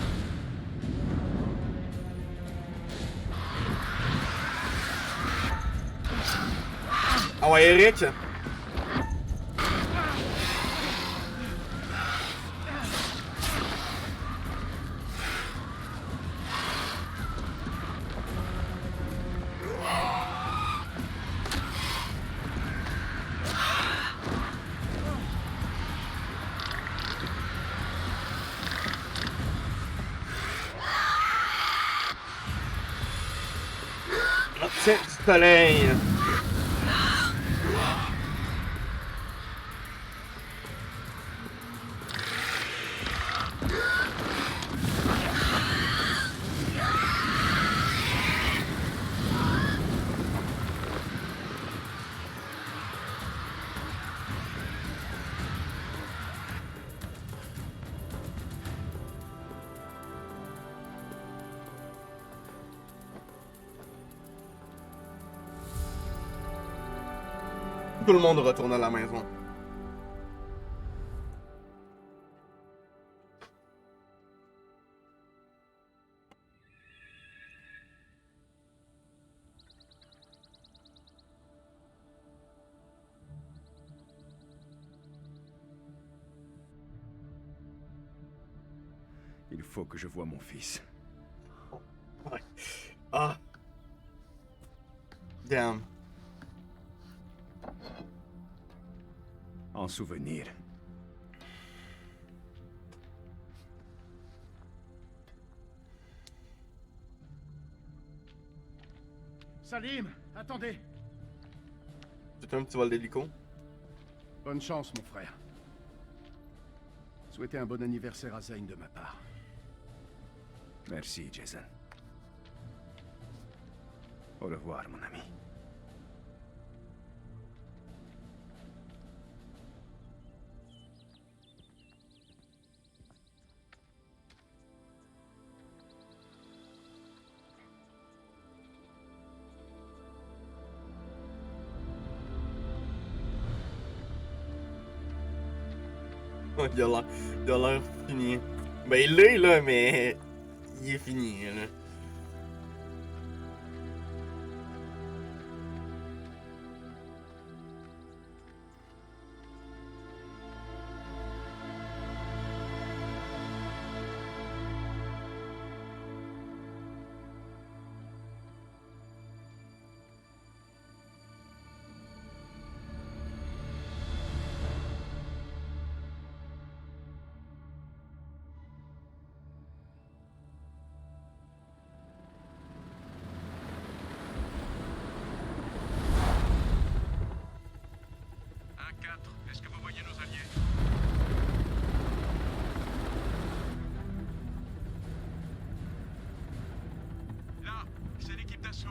Ah ouais, Eric. C'est du soleil. Tout le monde retourne à la maison. Il faut que je voie mon fils. Ouais. Ah. Damn. En souvenir. Salim, attendez. C'est un petit vol d'hélico. Bonne chance, mon frère. Souhaitez un bon anniversaire à Zane de ma part. Merci, Jason. Au revoir, mon ami. Il a l'air fini. Ben il l'est là, mais il est fini là. Est-ce que vous voyez nos alliés? Là, c'est l'équipe d'assaut.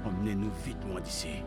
Emmenez-nous vite loin d'ici.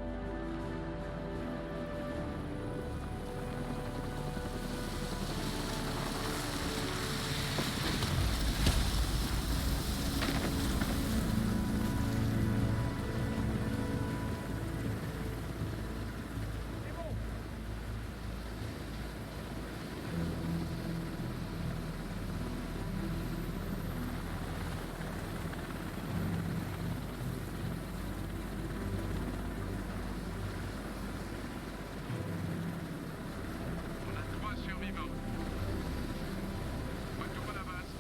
On a 3 survivants. Retour à la base.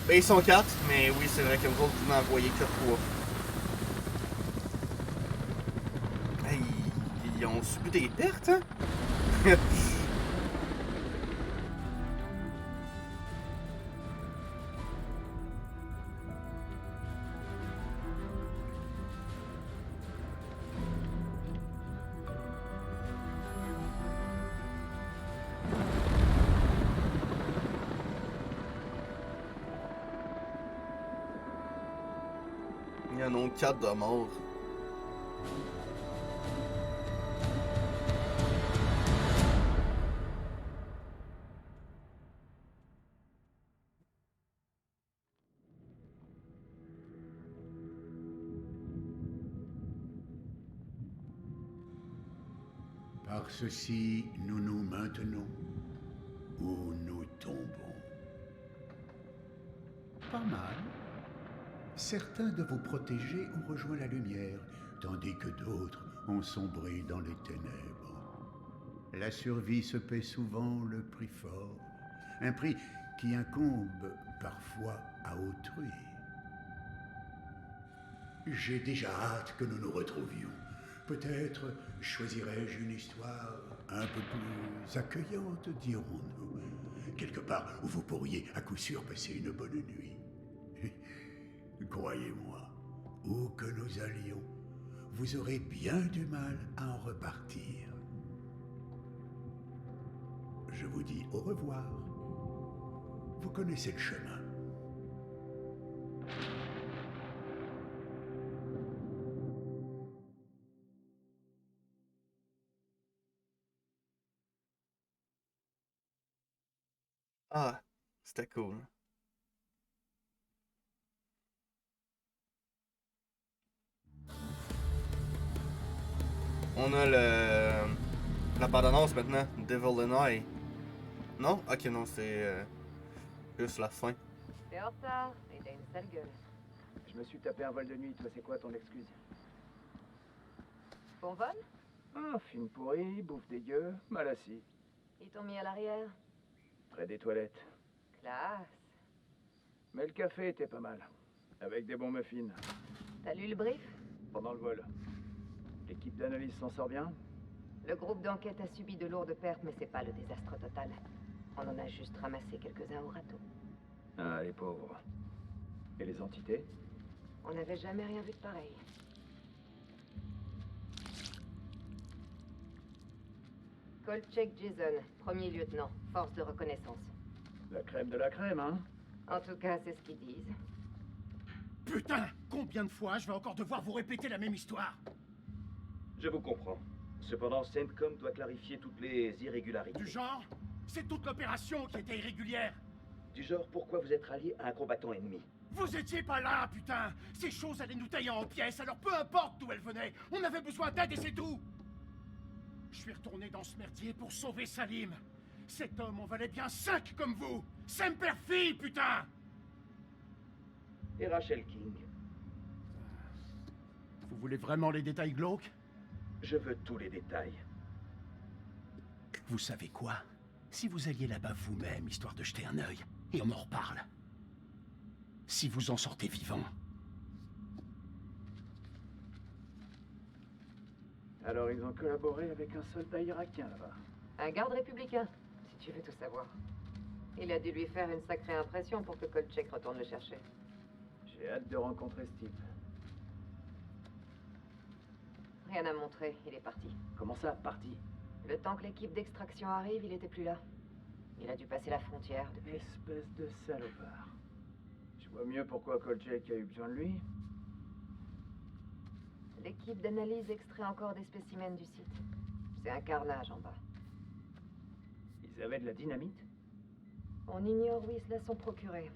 Ben ils sont 4, mais oui c'est vrai que vous autres vous n'en voyez que 3. Hey, ils ont subi des pertes, hein? Il y en a 4 de morts. Par ceci, nous nous maintenons ou nous tombons. Pas mal. Certains de vos protégés ont rejoint la lumière, tandis que d'autres ont sombré dans les ténèbres. La survie se paie souvent le prix fort, un prix qui incombe parfois à autrui. J'ai déjà hâte que nous nous retrouvions. Peut-être choisirais-je une histoire un peu plus accueillante, dirons-nous. Quelque part où vous pourriez à coup sûr passer une bonne nuit. Croyez-moi, où que nous allions, vous aurez bien du mal à en repartir. Je vous dis au revoir. Vous connaissez le chemin. Ah, c'était cool. On a la bande-annonce maintenant, Devil in Eye. Non? Ok, non, c'est juste la fin. T'es en retard et t'as une sale gueule. Je me suis tapé un vol de nuit, toi c'est quoi ton excuse? Bon vol? Ah, film pourri, bouffe dégueu, mal assis. Ils t'ont mis à l'arrière? Près des toilettes. Classe. Mais le café était pas mal. Avec des bons muffins. T'as lu le brief? Pendant le vol. L'équipe d'analyse s'en sort bien? Le groupe d'enquête a subi de lourdes pertes, mais c'est pas le désastre total. On en a juste ramassé quelques-uns au râteau. Ah, les pauvres. Et les entités? On n'avait jamais rien vu de pareil. Kolchak Jason, premier lieutenant, force de reconnaissance. La crème de la crème, hein? En tout cas, c'est ce qu'ils disent. Putain! Combien de fois je vais encore devoir vous répéter la même histoire? Je vous comprends. Cependant, CENTCOM doit clarifier toutes les irrégularités. Du genre? C'est toute l'opération qui était irrégulière! Du genre, pourquoi vous êtes rallié à un combattant ennemi? Vous étiez pas là, putain! Ces choses allaient nous tailler en pièces, alors peu importe d'où elles venaient, on avait besoin d'aide et c'est tout! Je suis retourné dans ce merdier pour sauver Salim. Cet homme en valait bien 5 comme vous! Semper Fi, putain! Et Rachel King? Vous voulez vraiment les détails glauques? Je veux tous les détails. Vous savez quoi? Si vous alliez là-bas vous-même, histoire de jeter un œil, et on en reparle. Si vous en sortez vivant. Alors ils ont collaboré avec un soldat irakien là-bas. Un garde républicain, si tu veux tout savoir. Il a dû lui faire une sacrée impression pour que Kolchak retourne le chercher. J'ai hâte de rencontrer ce type. Rien à montrer, il est parti. Comment ça, parti? Le temps que l'équipe d'extraction arrive, il était plus là. Il a dû passer la frontière depuis. Espèce de salopard. Je vois mieux pourquoi Kolchak a eu besoin de lui. L'équipe d'analyse extrait encore des spécimens du site. C'est un carnage en bas. Ils avaient de la dynamite? On ignore où ils se la sont procurés.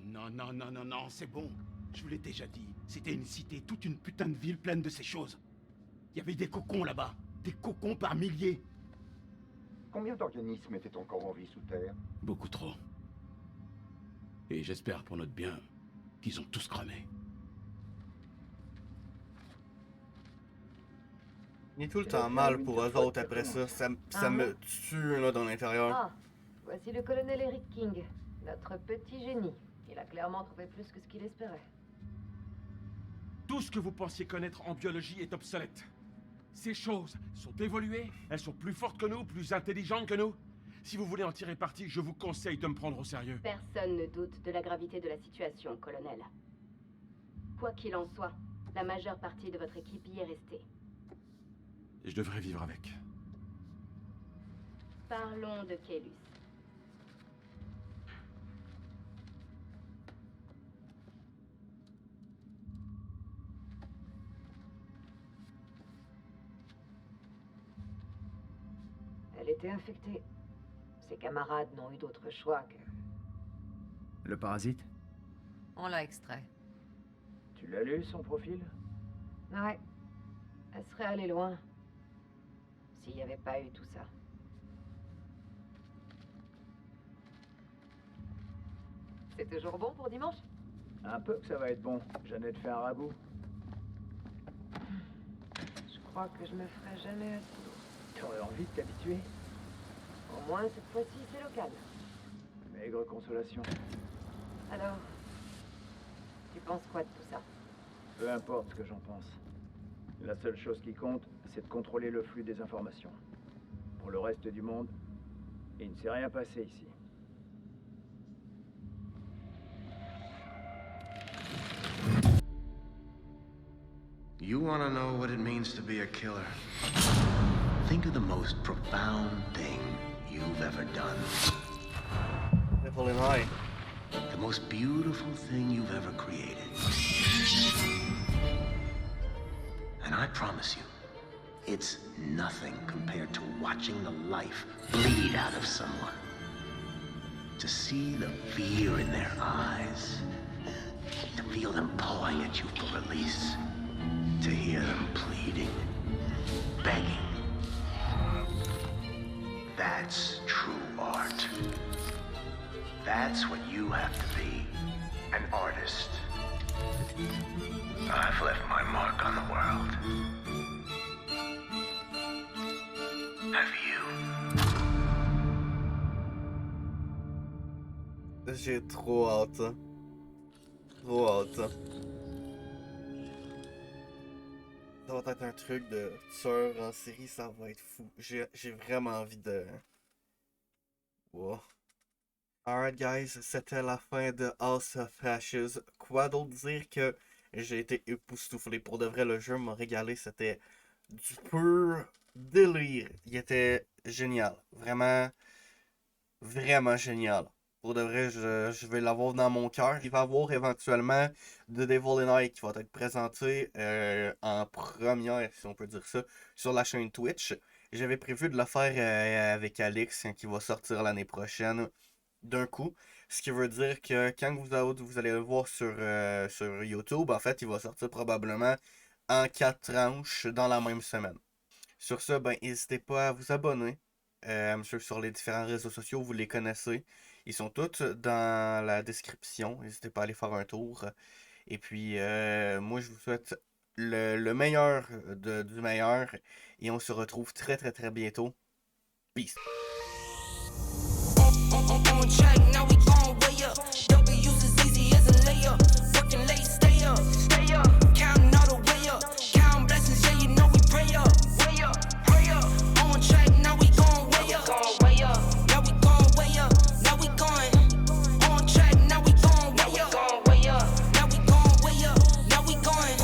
Non, c'est bon. Je vous l'ai déjà dit. C'était une cité, toute une putain de ville pleine de ces choses. Il y avait des cocons là-bas. Des cocons par milliers. Combien d'organismes étaient encore en vie sous terre? Beaucoup trop. Et j'espère pour notre bien qu'ils ont tous cramé. Il est tout le temps mal pour eux autres après ça. Ça me tue là dans l'intérieur. Ah, voici le colonel Eric King, notre petit génie. Il a clairement trouvé plus que ce qu'il espérait. Tout ce que vous pensiez connaître en biologie est obsolète. Ces choses sont évoluées, elles sont plus fortes que nous, plus intelligentes que nous. Si vous voulez en tirer parti, je vous conseille de me prendre au sérieux. Personne ne doute de la gravité de la situation, colonel. Quoi qu'il en soit, la majeure partie de votre équipe y est restée. Et je devrais vivre avec. Parlons de Kaelus. Elle était infectée. Ses camarades n'ont eu d'autre choix que... Le parasite? On l'a extrait. Tu l'as lu, son profil? Ouais. Elle serait allée loin. S'il n'y avait pas eu tout ça. C'est toujours bon pour dimanche? Un peu que ça va être bon. Jeannette fait un ragoût. Je crois que je me ferai jamais assez. T'aurais envie de t'habituer? Au moins, cette fois-ci, c'est local. Maigre consolation. Alors, tu penses quoi de tout ça? Peu importe ce que j'en pense. La seule chose qui compte, c'est de contrôler le flux des informations. Pour le reste du monde, il ne s'est rien passé ici. You want to know what it means to be a killer? Think of the most profound thing you've ever done. The most beautiful thing you've ever created. And I promise you, it's nothing compared to watching the life bleed out of someone. To see the fear in their eyes. To feel them pawing at you for release. To hear them pleading, begging. That's true art. That's what you have to be, an artist. I've left my mark on the world. J'ai trop hâte. Trop hâte. Ça va être un truc de tueur en série, ça va être fou. J'ai vraiment envie de... Wow. Alright guys, c'était la fin de House of Ashes. Quoi d'autre dire que j'ai été époustouflé. Pour de vrai, le jeu m'a régalé. C'était du pur délire. Il était génial. Vraiment, vraiment génial. Pour de vrai, je vais l'avoir dans mon cœur. Il va y avoir éventuellement The Devil in Night qui va être présenté en première, si on peut dire ça, sur la chaîne Twitch. J'avais prévu de le faire avec Alex qui va sortir l'année prochaine d'un coup. Ce qui veut dire que quand vous allez le voir sur YouTube, en fait, il va sortir probablement en 4 tranches dans la même semaine. Sur ce, ben, n'hésitez pas à vous abonner. À me suivre sur les différents réseaux sociaux, vous les connaissez. Ils sont tous dans la description. N'hésitez pas à aller faire un tour. Et puis, moi, je vous souhaite le meilleur du meilleur. Et on se retrouve très, très, très bientôt. Peace.